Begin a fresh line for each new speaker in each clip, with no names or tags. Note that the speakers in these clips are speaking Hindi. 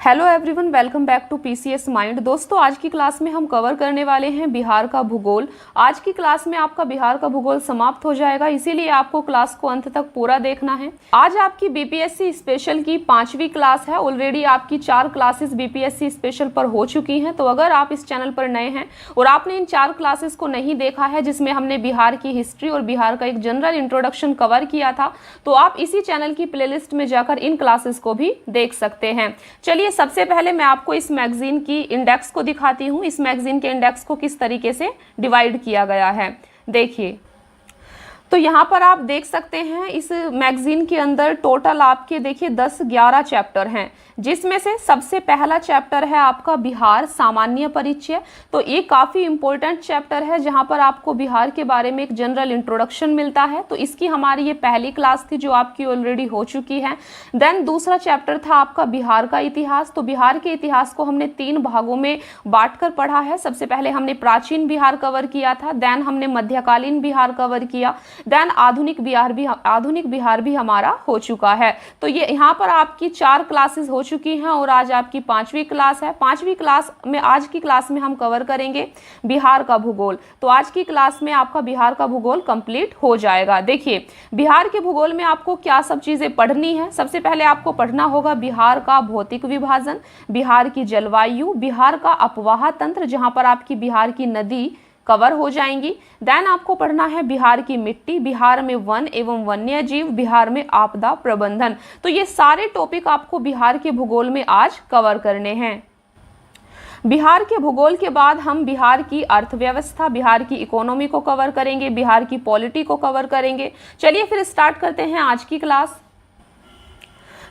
Hello everyone, welcome back to PCS mind. दोस्तों, आज की क्लास में हम कवर करने वाले हैं बिहार का भूगोल। आज की क्लास में आपका बिहार का भूगोल समाप्त हो जाएगा, इसीलिए आपको क्लास को अंत तक पूरा देखना है। आज आपकी बीपीएससी स्पेशल की 5वीं क्लास है। ऑलरेडी आपकी 4 क्लासेस बीपीएससी स्पेशल पर हो चुकी हैं। तो अगर आप इस चैनल पर नए हैं और आपने इन 4 क्लासेस को नहीं देखा है, जिसमें हमने बिहार की हिस्ट्री और बिहार का एक जनरल इंट्रोडक्शन कवर किया था, तो आप इसी चैनल की प्लेलिस्ट में जाकर इन क्लासेस को भी देख सकते हैं। चलिए, सबसे पहले मैं आपको इस मैगजीन की इंडेक्स को दिखाती हूँ। इस मैगजीन के इंडेक्स को किस तरीके से डिवाइड किया गया है, देखिए। तो यहाँ पर आप देख सकते हैं इस मैगजीन के अंदर टोटल आपके देखिए 10-11 चैप्टर हैं, जिसमें से सबसे पहला चैप्टर है आपका बिहार सामान्य परिचय। तो ये काफ़ी इंपॉर्टेंट चैप्टर है, जहाँ पर आपको बिहार के बारे में एक जनरल इंट्रोडक्शन मिलता है। तो इसकी हमारी ये पहली क्लास थी, जो आपकी ऑलरेडी हो चुकी है। देन दूसरा चैप्टर था आपका बिहार का इतिहास। तो बिहार के इतिहास को हमने 3 भागों में बांट कर पढ़ा है। सबसे पहले हमने प्राचीन बिहार कवर किया था, देन हमने मध्यकालीन बिहार कवर किया, देन आधुनिक बिहार भी हमारा हो चुका है। तो ये यहाँ पर आपकी 4 क्लासेस हो चुकी हैं और आज आपकी 5वीं क्लास है। 5वीं क्लास में आज की क्लास में हम कवर करेंगे बिहार का भूगोल। तो आज की क्लास में आपका बिहार का भूगोल कंप्लीट हो जाएगा। देखिए, बिहार के भूगोल में आपको क्या सब चीजें पढ़नी है। सबसे पहले आपको पढ़ना होगा बिहार का भौतिक विभाजन, बिहार की जलवायु, बिहार का अपवाह तंत्र, जहां पर आपकी बिहार की नदी कवर हो जाएंगी। देन आपको पढ़ना है बिहार की मिट्टी, बिहार में वन एवं वन्य जीव, बिहार में आपदा प्रबंधन। तो ये सारे टॉपिक आपको बिहार के भूगोल में आज कवर करने हैं। बिहार के भूगोल के बाद हम बिहार की अर्थव्यवस्था, बिहार की इकोनॉमी को कवर करेंगे, बिहार की पॉलिटी को कवर करेंगे। चलिए फिर स्टार्ट करते हैं आज की क्लास।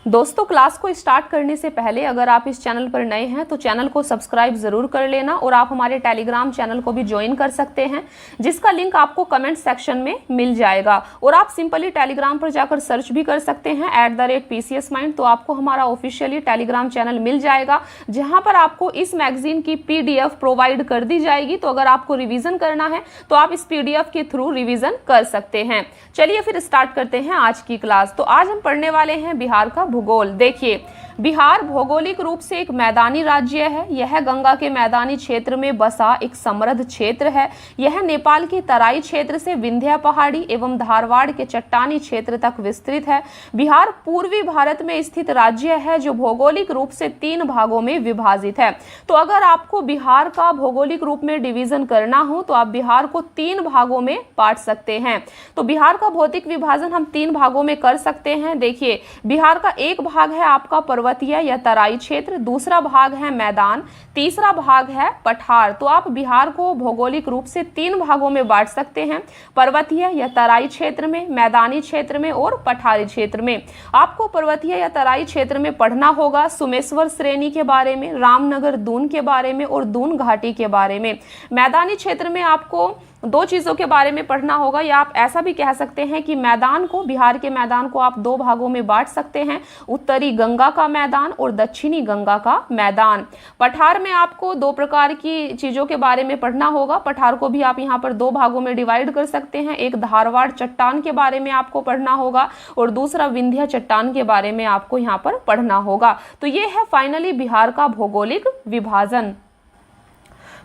दोस्तों, क्लास को स्टार्ट करने से पहले अगर आप इस चैनल पर नए हैं तो चैनल को सब्सक्राइब जरूर कर लेना, और आप हमारे टेलीग्राम चैनल को भी ज्वाइन कर सकते हैं, जिसका लिंक आपको कमेंट सेक्शन में मिल जाएगा। और आप सिंपली टेलीग्राम पर जाकर सर्च भी कर सकते हैं @PCS Mind। तो आपको हमारा ऑफिशियली टेलीग्राम चैनल मिल जाएगा, जहां पर आपको इस मैगजीन की PDF प्रोवाइड कर दी जाएगी। तो अगर आपको रिविजन करना है तो आप इस PDF के थ्रू रिविजन कर सकते हैं। चलिए फिर स्टार्ट करते हैं आज की क्लास। तो आज हम पढ़ने वाले हैं बिहार का भूगोल। देखिए, बिहार भौगोलिक रूप से एक मैदानी राज्य है। यह गंगा के मैदानी क्षेत्र में बसा एक समृद्ध क्षेत्र है। यह नेपाल की तराई क्षेत्र से विंध्य पहाड़ी एवं धारवाड़ के चट्टानी क्षेत्र तक विस्तृत है। बिहार पूर्वी भारत में स्थित राज्य है, जो भौगोलिक रूप से 3 भागों में विभाजित है। तो अगर आपको बिहार का भौगोलिक रूप में डिवीजन करना हो तो आप बिहार को 3 भागों में बांट सकते हैं। तो बिहार का भौतिक विभाजन हम 3 भागों में कर सकते हैं। देखिए, बिहार का एक भाग है आपका पर्वतीय या तराई क्षेत्र, दूसरा भाग है मैदान, तीसरा भाग है पठार। तो आप बिहार को भौगोलिक रूप से 3 भागों में बांट सकते हैं, पर्वतीय या तराई क्षेत्र में, मैदानी क्षेत्र में और पठारी क्षेत्र में। आपको पर्वतीय या तराई क्षेत्र में पढ़ना होगा सुमेश्वर श्रेणी के बारे में, रामनगर दून के बारे में और दून घाटी के बारे में। मैदानी क्षेत्र में आपको 2 चीज़ों के बारे में पढ़ना होगा, या आप ऐसा भी कह सकते हैं कि मैदान को, बिहार के मैदान को आप 2 भागों में बांट सकते हैं, उत्तरी गंगा का मैदान और दक्षिणी गंगा का मैदान। पठार में आपको 2 प्रकार की चीज़ों के बारे में पढ़ना होगा। पठार को भी आप यहाँ पर 2 भागों में डिवाइड कर सकते हैं। एक धारवाड़ चट्टान के बारे में आपको पढ़ना होगा और दूसरा विंध्य चट्टान के बारे में आपको यहाँ पर पढ़ना होगा। तो ये है फाइनली बिहार का भौगोलिक विभाजन।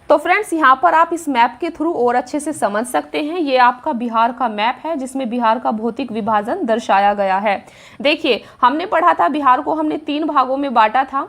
तो फ्रेंड्स, यहाँ पर आप इस मैप के थ्रू और अच्छे से समझ सकते हैं। ये आपका बिहार का मैप है, जिसमें बिहार का भौतिक विभाजन दर्शाया गया है। देखिए, हमने पढ़ा था बिहार को हमने 3 भागों में बांटा था।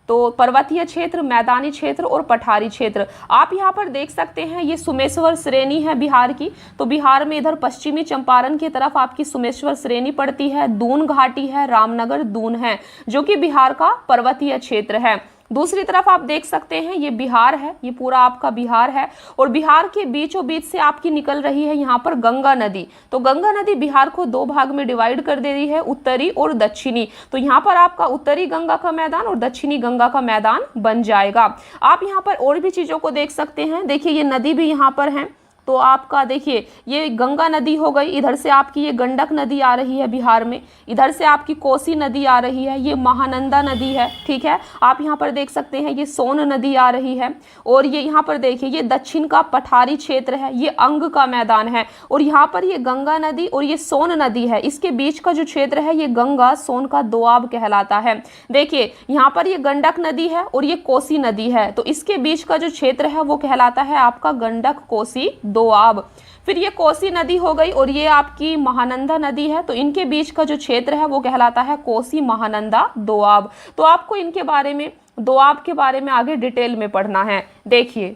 तो पर्वतीय क्षेत्र, मैदानी क्षेत्र और पठारी क्षेत्र। आप यहाँ पर देख सकते हैं, ये सुमेश्वर श्रेणी है बिहार की। तो बिहार में इधर पश्चिमी चंपारण की तरफ आपकी सुमेश्वर श्रेणी पड़ती है, दून घाटी है, रामनगर दून है, जो कि बिहार का पर्वतीय क्षेत्र है। दूसरी तरफ आप देख सकते हैं, ये बिहार है, ये पूरा आपका बिहार है, और बिहार के बीचों बीच से आपकी निकल रही है यहाँ पर गंगा नदी। तो गंगा नदी बिहार को 2 भाग में डिवाइड कर दे रही है, उत्तरी और दक्षिणी। तो यहाँ पर आपका उत्तरी गंगा का मैदान और दक्षिणी गंगा का मैदान बन जाएगा। आप यहाँ पर और भी चीजों को देख सकते हैं। देखिए, ये नदी भी यहाँ पर है, तो आपका देखिए ये गंगा नदी हो गई, इधर से आपकी ये गंडक नदी आ रही है बिहार में, इधर से आपकी कोसी नदी आ रही है, ये महानंदा नदी है, ठीक है। आप यहाँ पर देख सकते हैं ये सोन नदी आ रही है, और ये यहाँ पर देखिए ये दक्षिण का पठारी क्षेत्र है, ये अंग का मैदान है, और यहाँ पर ये गंगा नदी और ये सोन नदी है, इसके बीच का जो क्षेत्र है ये गंगा सोन का दोआब कहलाता है। देखिए यहाँ पर ये गंडक नदी है और ये कोसी नदी है, तो इसके बीच का जो क्षेत्र है वो कहलाता है आपका गंडक कोसी दोआब। फिर ये कोसी नदी हो गई और ये आपकी महानंदा नदी है, तो इनके बीच का जो क्षेत्र है वो कहलाता है कोसी महानंदा दोआब। तो आपको इनके बारे में, दोआब के बारे में आगे डिटेल में पढ़ना है। देखिए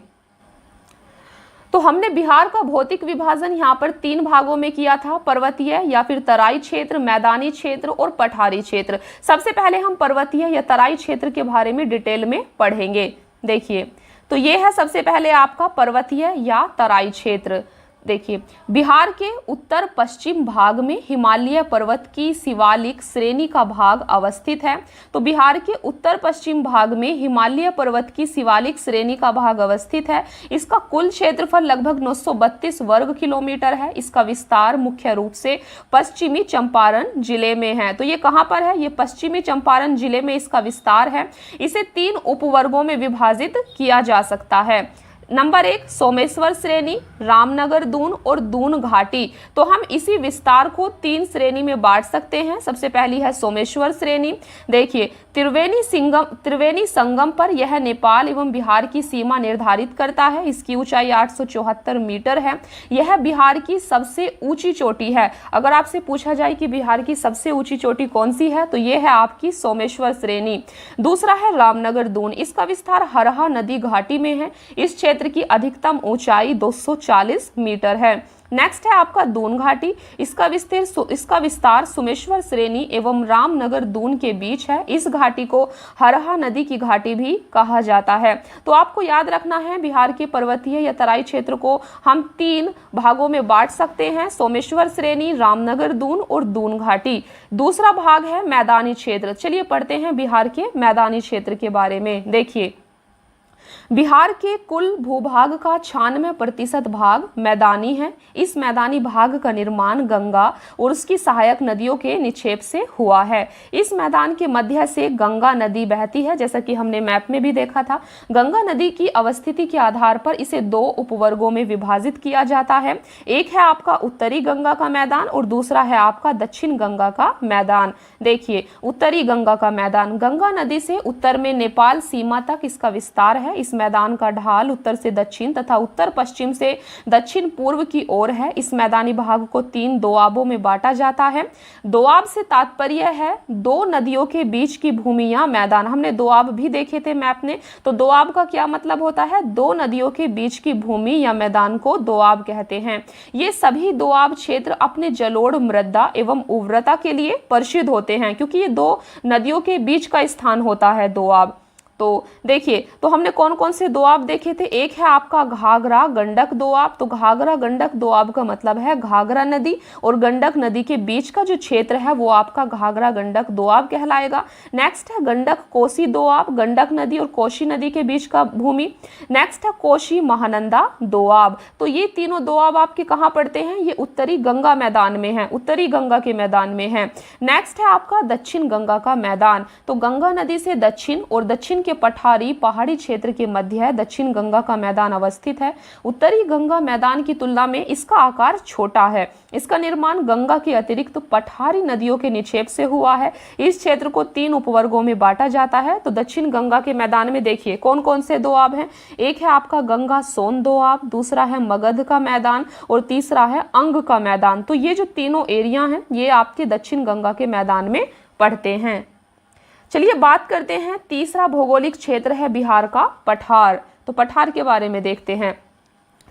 तो हमने बिहार का भौतिक विभाजन यहाँ पर 3 भागों में किया था, पर्वतीय या फिर तराई क्षेत्र, मैदानी क्षेत्र और पठारी क्षेत्र। सबसे पहले हम पर्वतीय या तराई क्षेत्र के बारे में डिटेल में पढ़ेंगे। देखिए तो ये है सबसे पहले आपका पर्वतीय या तराई क्षेत्र। देखिए बिहार के उत्तर पश्चिम भाग में हिमालय पर्वत की शिवालिक श्रेणी का भाग अवस्थित है। तो बिहार के उत्तर पश्चिम भाग में हिमालय पर्वत की शिवालिक श्रेणी का भाग अवस्थित है। इसका कुल क्षेत्रफल लगभग 932 वर्ग किलोमीटर है। इसका विस्तार मुख्य रूप से पश्चिमी चंपारण जिले में है। तो ये कहाँ पर है? ये पश्चिमी चंपारण जिले में इसका विस्तार है। इसे 3 उपवर्गों में विभाजित किया जा सकता है। नंबर 1 सोमेश्वर श्रेणी, रामनगर दून और दून घाटी। तो हम इसी विस्तार को 3 श्रेणी में बांट सकते हैं। सबसे पहली है सोमेश्वर श्रेणी। देखिए त्रिवेणी संगम पर यह नेपाल एवं बिहार की सीमा निर्धारित करता है। इसकी ऊंचाई 874 मीटर है। यह बिहार की सबसे ऊंची चोटी है। अगर आपसे पूछा जाए कि बिहार की सबसे ऊंची चोटी कौन सी है, तो यह है आपकी सोमेश्वर श्रेणी। दूसरा है रामनगर दून। इसका विस्तार हरहा नदी घाटी में है। इस क्षेत्र की अधिकतम ऊंचाई 240 मीटर है। नेक्स्ट है आपका दून घाटी। इसका विस्तार सुमेश्वर श्रेणी एवं रामनगर दून के बीच है। इस घाटी को हरहा नदी की घाटी भी कहा जाता है। तो आपको याद रखना है बिहार के पर्वतीय या तराई क्षेत्र को हम 3 भागों में बांट सकते हैं, सोमेश्वर श्रेणी, रामनगर दून और दून घाटी। दूसरा भाग है मैदानी क्षेत्र। चलिए पढ़ते हैं बिहार के मैदानी क्षेत्र के बारे में। देखिए बिहार के कुल भूभाग का 96% भाग मैदानी है। इस मैदानी भाग का निर्माण गंगा और उसकी सहायक नदियों के निक्षेप से हुआ है। इस मैदान के मध्य से गंगा नदी बहती है, जैसा कि हमने मैप में भी देखा था। गंगा नदी की अवस्थिति के आधार पर इसे 2 उपवर्गों में विभाजित किया जाता है। एक है आपका उत्तरी गंगा का मैदान और दूसरा है आपका दक्षिण गंगा का मैदान। देखिए उत्तरी गंगा का मैदान, गंगा नदी से उत्तर में नेपाल सीमा तक इसका विस्तार है। इस मैदान का ढाल उत्तर से दक्षिण तथा उत्तर पश्चिम से दक्षिण पूर्व की ओर है। इस मैदानी भाग को 3 दोआबों में बांटा जाता है। दोआब से तात्पर्य है 2 नदियों के बीच की भूमि या मैदान। हमने दोआब भी देखे थे मैप में। तो दोआब का क्या मतलब होता है? 2 नदियों के बीच की भूमि या मैदान को दोआब कहते हैं। ये सभी दोआब क्षेत्र अपने जलोढ़ मृदा एवं उर्वरता के लिए प्रसिद्ध होते हैं, क्योंकि ये 2 नदियों के बीच का स्थान होता है दोआब। तो देखिए तो हमने कौन कौन से दोआब देखे थे। एक है आपका घाघरा गंडक दोआब। तो घाघरा गंडक दोआब का मतलब है घाघरा नदी और गंडक नदी के बीच का जो क्षेत्र है वो आपका घाघरा गंडक दोआब कहलाएगा। नेक्स्ट है गंडक कोसी दोआब, गंडक नदी और कोसी नदी के बीच का भूमि। नेक्स्ट है कोसी महानंदा दोआब। तो ये तीनों दोआब आपके कहाँ पड़ते हैं? ये उत्तरी गंगा मैदान में है, उत्तरी गंगा के मैदान में है। नेक्स्ट है आपका दक्षिण गंगा का मैदान। तो गंगा नदी से दक्षिण और दक्षिण के पठारी पहाड़ी क्षेत्र के मध्य दक्षिण गंगा का मैदान अवस्थित है। उत्तरी गंगा मैदान की तुलना में इसका आकार छोटा है। इसका निर्माण गंगा के अतिरिक्त पठारी नदियों के निक्षेप से हुआ है। इस क्षेत्र को 3 उपवर्गों में बांटा जाता है। तो दक्षिण गंगा के मैदान में देखिए कौन कौन से दोआब हैं। एक है आपका गंगा सोन दोआब, दूसरा है मगध का मैदान और तीसरा है अंग का मैदान। तो ये जो तीनों एरिया हैं ये आपके दक्षिण गंगा के मैदान में पड़ते हैं। चलिए बात करते हैं तीसरा भौगोलिक क्षेत्र है बिहार का पठार। तो पठार के बारे में देखते हैं।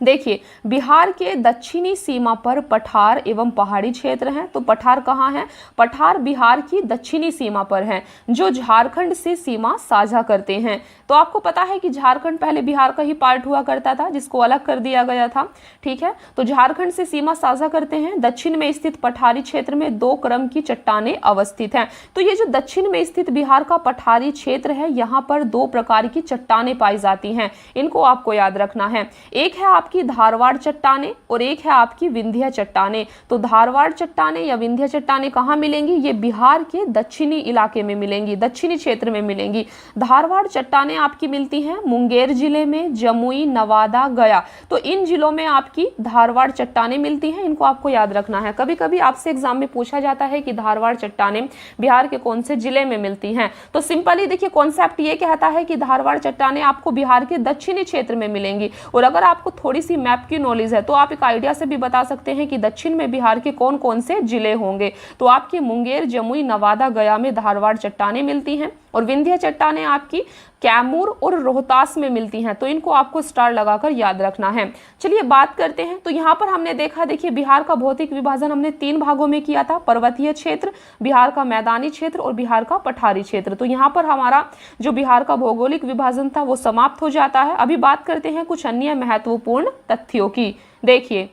देखिए बिहार के दक्षिणी सीमा पर पठार एवं पहाड़ी क्षेत्र हैं। तो पठार कहाँ है? पठार बिहार की दक्षिणी सीमा पर हैं, जो झारखंड से सीमा साझा करते हैं। तो आपको पता है कि झारखंड पहले बिहार का ही पार्ट हुआ करता था, जिसको अलग कर दिया गया था, ठीक है। तो झारखंड से सीमा साझा करते हैं। दक्षिण में स्थित पठारी क्षेत्र में 2 क्रम की चट्टानें अवस्थित हैं। तो ये जो दक्षिण में स्थित बिहार का पठारी क्षेत्र है, यहाँ पर 2 प्रकार की चट्टानें पाई जाती हैं। इनको आपको याद रखना है। एक है आपकी धारवाड़ चट्टाने और एक है आपकी विंध्य चट्टाने। तो धारवाड़ चट्टाने या विंध्य चट्टाने कहाँ मिलेंगी? ये बिहार के दक्षिणी इलाके में मिलेंगी, दक्षिणी क्षेत्र में मिलेंगी। धारवाड़ चट्टाने आपकी मिलती हैं मुंगेर जिले में, जमुई, नवादा, गया। तो इन जिलों में आपकी धारवाड़ चट्टाने मिलती हैं, इनको आपको याद रखना है। कभी कभी आपसे एग्जाम में पूछा जाता है कि धारवाड़ चट्टाने बिहार के कौन से जिले में मिलती हैं। तो सिंपली देखिए कॉन्सेप्ट ये कहता है कि धारवाड़ चट्टाने आपको बिहार के दक्षिणी क्षेत्र में मिलेंगी। और अगर आपको थोड़ी सी मैप की नॉलेज है तो आप एक आइडिया से भी बता सकते हैं कि दक्षिण में बिहार के कौन कौन से जिले होंगे। तो आपके मुंगेर, जमुई, नवादा, गया में धारवाड़ चट्टाने मिलती हैं। और विंध्य चट्टाने आपकी कैमूर और रोहतास में मिलती हैं। तो इनको आपको स्टार लगाकर याद रखना है। चलिए बात करते हैं। तो यहाँ पर हमने देखा, देखिए बिहार का भौतिक विभाजन हमने 3 भागों में किया था, पर्वतीय क्षेत्र, बिहार का मैदानी क्षेत्र और बिहार का पठारी क्षेत्र। तो यहाँ पर हमारा जो बिहार का भौगोलिक विभाजन था वो समाप्त हो जाता है। अभी बात करते हैं कुछ अन्य महत्वपूर्ण तथ्यों की। देखिए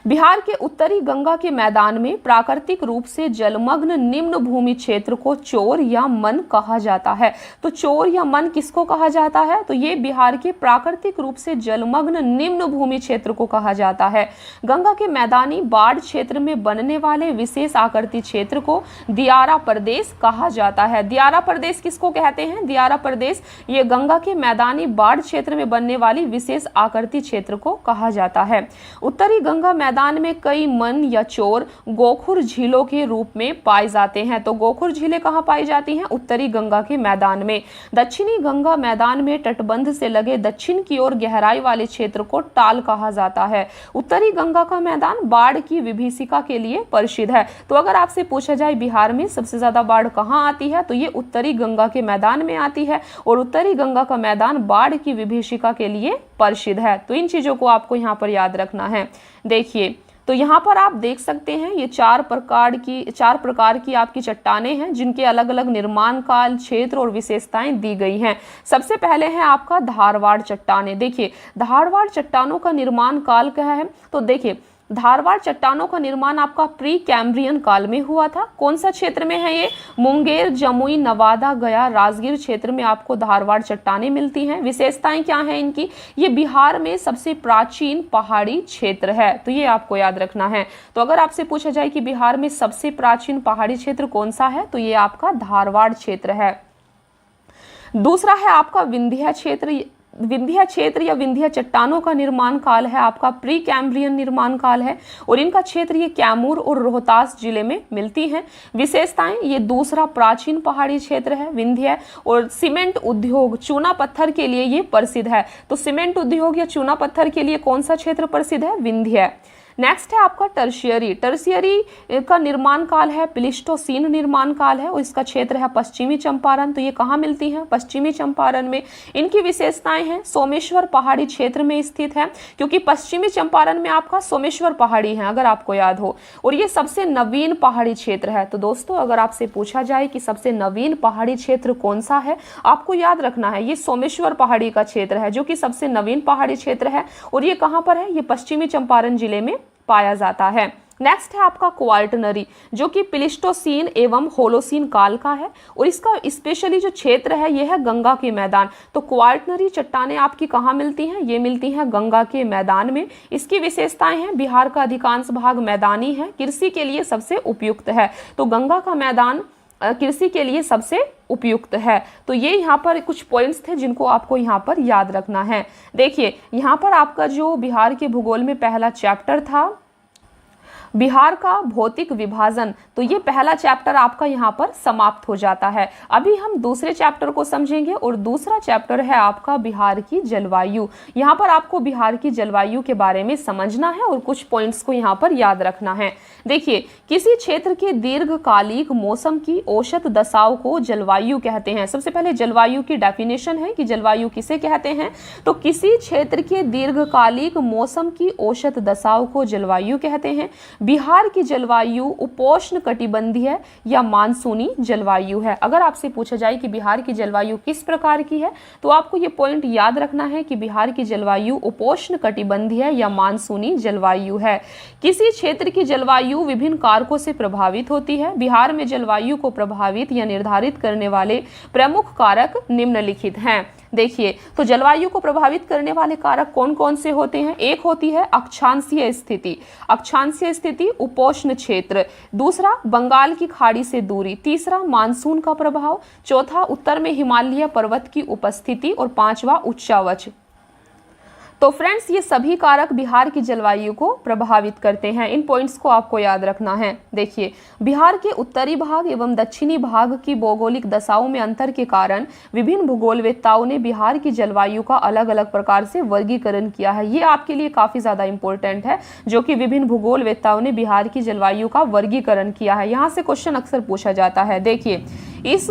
बिहार के उत्तरी गंगा के मैदान में प्राकृतिक रूप से जलमग्न निम्न भूमि क्षेत्र को चोर या मन कहा जाता है। तो चोर या मन किसको कहा जाता है? तो ये बिहार के प्राकृतिक रूप से जलमग्न निम्न भूमि क्षेत्र को कहा जाता है। गंगा के मैदानी बाढ़ क्षेत्र में बनने वाले विशेष आकृति क्षेत्र को दियारा प्रदेश कहा जाता है। दियारा प्रदेश किसको कहते हैं? दियारा प्रदेश ये गंगा के मैदानी बाढ़ क्षेत्र में बनने वाली विशेष आकृति क्षेत्र को कहा जाता है। उत्तरी गंगा मैदान में कई मन या चोर गोखुर झीलों के रूप में पाए जाते हैं। तो गोखुर झीलें कहाँ पाई जाती हैं? उत्तरी गंगा के मैदान में। दक्षिणी गंगा मैदान में तटबंध से लगे दक्षिण की ओर गहराई वाले क्षेत्र को टाल कहा जाता है। उत्तरी गंगा का मैदान बाढ़ की विभीषिका के लिए प्रसिद्ध है। तो अगर आपसे पूछा जाए बिहार में सबसे ज्यादा बाढ़ कहाँ आती है, तो ये उत्तरी गंगा के मैदान में आती है। और उत्तरी गंगा का मैदान बाढ़ की विभीषिका के लिए प्रसिद्ध है। तो इन चीजों को आपको यहाँ पर याद रखना है। देखिए तो यहाँ पर आप देख सकते हैं ये 4 प्रकार की आपकी चट्टानें हैं जिनके अलग अलग निर्माण काल, क्षेत्र और विशेषताएं दी गई हैं। सबसे पहले है आपका धारवाड़ चट्टानें। देखिए धारवाड़ चट्टानों का निर्माण काल क्या है? तो देखिए धारवाड़ चट्टानों का निर्माण आपका प्री कैम्ब्रियन काल में हुआ था। कौन सा क्षेत्र में है ये? मुंगेर, जमुई, नवादा, गया, राजगीर क्षेत्र में आपको धारवाड़ चट्टानें मिलती हैं। विशेषताएं क्या हैं इनकी? ये बिहार में सबसे प्राचीन पहाड़ी क्षेत्र है। तो ये आपको याद रखना है। तो अगर आपसे पूछा जाए कि बिहार में सबसे प्राचीन पहाड़ी क्षेत्र कौन सा है, तो ये आपका धारवाड़ क्षेत्र है। दूसरा है आपका विंध्य क्षेत्र। विंध्य क्षेत्र या विंध्य चट्टानों का निर्माण काल है आपका प्री कैम्ब्रियन निर्माण काल है। और इनका क्षेत्र ये कैमूर और रोहतास जिले में मिलती हैं। विशेषताएं ये दूसरा प्राचीन पहाड़ी क्षेत्र है विंध्य। और सीमेंट उद्योग, चूना पत्थर के लिए ये प्रसिद्ध है। तो सीमेंट उद्योग या चूना पत्थर के लिए कौन सा क्षेत्र प्रसिद्ध है? विंध्य। नेक्स्ट है आपका टर्शियरी। टर्शियरी का निर्माण काल है प्लीस्टोसीन निर्माण काल है और इसका क्षेत्र है पश्चिमी चंपारण। तो ये कहाँ मिलती हैं? पश्चिमी चंपारण में। इनकी विशेषताएं हैं सोमेश्वर पहाड़ी क्षेत्र में स्थित है, क्योंकि पश्चिमी चंपारण में आपका सोमेश्वर पहाड़ी है अगर आपको याद हो। और ये सबसे नवीन पहाड़ी क्षेत्र है। तो दोस्तों अगर आपसे पूछा जाए कि सबसे नवीन पहाड़ी क्षेत्र कौन सा है, आपको याद रखना है ये सोमेश्वर पहाड़ी का क्षेत्र है जो कि सबसे नवीन पहाड़ी क्षेत्र है। और ये कहाँ पर है? ये पश्चिमी चंपारण जिले में पाया जाता है। नेक्स्ट है आपका क्वार्टनरी जो कि प्लीस्टोसीन एवं होलोसीन काल का है। और इसका स्पेशली जो क्षेत्र है यह है गंगा के मैदान। तो क्वार्टनरी चट्टानें आपकी कहाँ मिलती हैं? ये मिलती हैं गंगा के मैदान में। इसकी विशेषताएं हैं बिहार का अधिकांश भाग मैदानी है, कृषि के लिए सबसे उपयुक्त है। तो गंगा का मैदान कृषि के लिए सबसे उपयुक्त है। तो ये यहाँ पर कुछ पॉइंट्स थे जिनको आपको यहाँ पर याद रखना है। देखिए यहाँ पर आपका जो बिहार के भूगोल में पहला चैप्टर था बिहार का भौतिक विभाजन, तो ये पहला चैप्टर आपका यहाँ पर समाप्त हो जाता है। अभी हम दूसरे चैप्टर को समझेंगे और दूसरा चैप्टर है आपका बिहार की जलवायु। यहाँ पर आपको बिहार की जलवायु के बारे में समझना है और कुछ पॉइंट्स को यहाँ पर याद रखना है। देखिए किसी क्षेत्र के दीर्घकालिक मौसम की औसत दशाओं को जलवायु कहते हैं। सबसे पहले जलवायु की डेफिनेशन है कि जलवायु किसे कहते हैं। तो किसी क्षेत्र के दीर्घकालिक मौसम की औसत दशाओं को जलवायु कहते हैं। बिहार की जलवायु उपोष्ण कटिबंधीय या मानसूनी जलवायु है। अगर आपसे पूछा जाए कि बिहार की जलवायु किस प्रकार की है, तो आपको ये पॉइंट याद रखना है कि बिहार की जलवायु उपोष्ण कटिबंधीय या मानसूनी जलवायु है। किसी क्षेत्र की जलवायु विभिन्न कारकों से प्रभावित होती है। बिहार में जलवायु को प्रभावित या निर्धारित करने वाले प्रमुख कारक निम्नलिखित हैं। देखिए, तो जलवायु को प्रभावित करने वाले कारक कौन कौन से होते हैं? एक होती है अक्षांशीय स्थिति, अक्षांशीय स्थिति उपोष्ण क्षेत्र, दूसरा बंगाल की खाड़ी से दूरी, तीसरा मानसून का प्रभाव, चौथा उत्तर में हिमालय पर्वत की उपस्थिति और पांचवा उच्चावच। तो फ्रेंड्स, ये सभी कारक बिहार की जलवायु को प्रभावित करते हैं। इन पॉइंट्स को आपको याद रखना है। देखिए, बिहार के उत्तरी भाग एवं दक्षिणी भाग की भौगोलिक दशाओं में अंतर के कारण विभिन्न भूगोलवेत्ताओं ने बिहार की जलवायु का अलग अलग प्रकार से वर्गीकरण किया है। ये आपके लिए काफी ज्यादा इंपॉर्टेंट है, जो कि विभिन्न भूगोलवेत्ताओं ने बिहार की जलवायु का वर्गीकरण किया है। यहाँ से क्वेश्चन अक्सर पूछा जाता है। देखिए, इस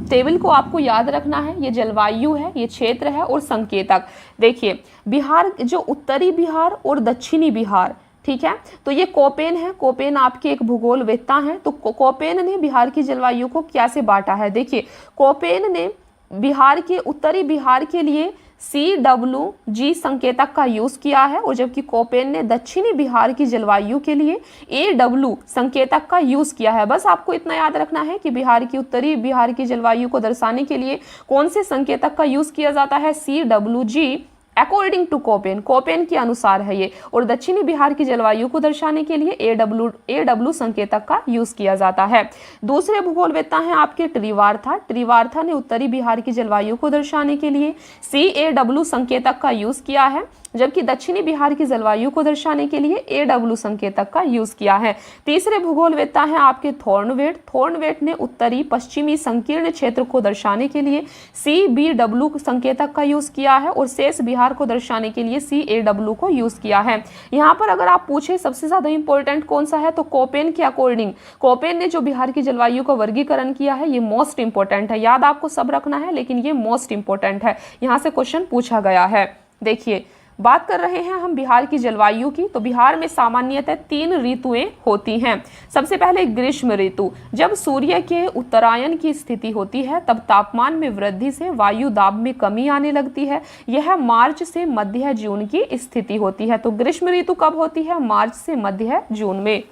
टेबल को आपको याद रखना है। ये जलवायु है, ये क्षेत्र है और संकेतक। देखिए, बिहार, जो उत्तरी बिहार और दक्षिणी बिहार, ठीक है, तो ये कोपेन है। कोपेन आपके एक भूगोलवेत्ता हैं। तो कोपेन ने बिहार की जलवायु को कैसे बांटा है? देखिए, कोपेन ने बिहार के उत्तरी बिहार के लिए CWG संकेतक का यूज किया है, और जबकि कोपेन ने दक्षिणी बिहार की जलवायु के लिए AW संकेतक का यूज किया है। बस आपको इतना याद रखना है कि बिहार की उत्तरी बिहार की जलवायु को दर्शाने के लिए कौन से संकेतक का यूज किया जाता है? CWG according to Koppen, Koppen के अनुसार है ये। और दक्षिणी बिहार की जलवायु को दर्शाने के लिए AW संकेतक का यूज किया जाता है। दूसरे भूगोलवेत्ता हैं आपके ट्रिवार्था। ट्रिवार्था ने उत्तरी बिहार की जलवायु को दर्शाने के लिए CAW संकेतक का यूज किया है, जबकि दक्षिणी बिहार की जलवायु को दर्शाने के लिए AW संकेतक का यूज किया है। तीसरे भूगोलवेत्ता हैं आपके थॉर्नवेट। थॉर्नवेट ने उत्तरी पश्चिमी संकीर्ण क्षेत्र को दर्शाने के लिए CBW संकेतक का यूज किया है, और शेष बिहार को दर्शाने के लिए CAW को यूज किया है। यहाँ पर अगर आप पूछे सबसे ज्यादा इंपॉर्टेंट कौन सा है, तो कोपेन के अकॉर्डिंग, कोपेन ने जो बिहार की जलवायु का वर्गीकरण किया है, ये मोस्ट इंपॉर्टेंट है। याद आपको सब रखना है, लेकिन ये मोस्ट इंपॉर्टेंट है, यहाँ से क्वेश्चन पूछा गया है। देखिए, बात कर रहे हैं हम बिहार की जलवायु की। तो बिहार में सामान्यतः 3 ऋतुएं होती हैं। सबसे पहले ग्रीष्म ऋतु। जब सूर्य के उत्तरायण की स्थिति होती है, तब तापमान में वृद्धि से वायु दाब में कमी आने लगती है। यह मार्च से मध्य जून की स्थिति होती है। तो ग्रीष्म ऋतु कब होती है? मार्च से मध्य जून में।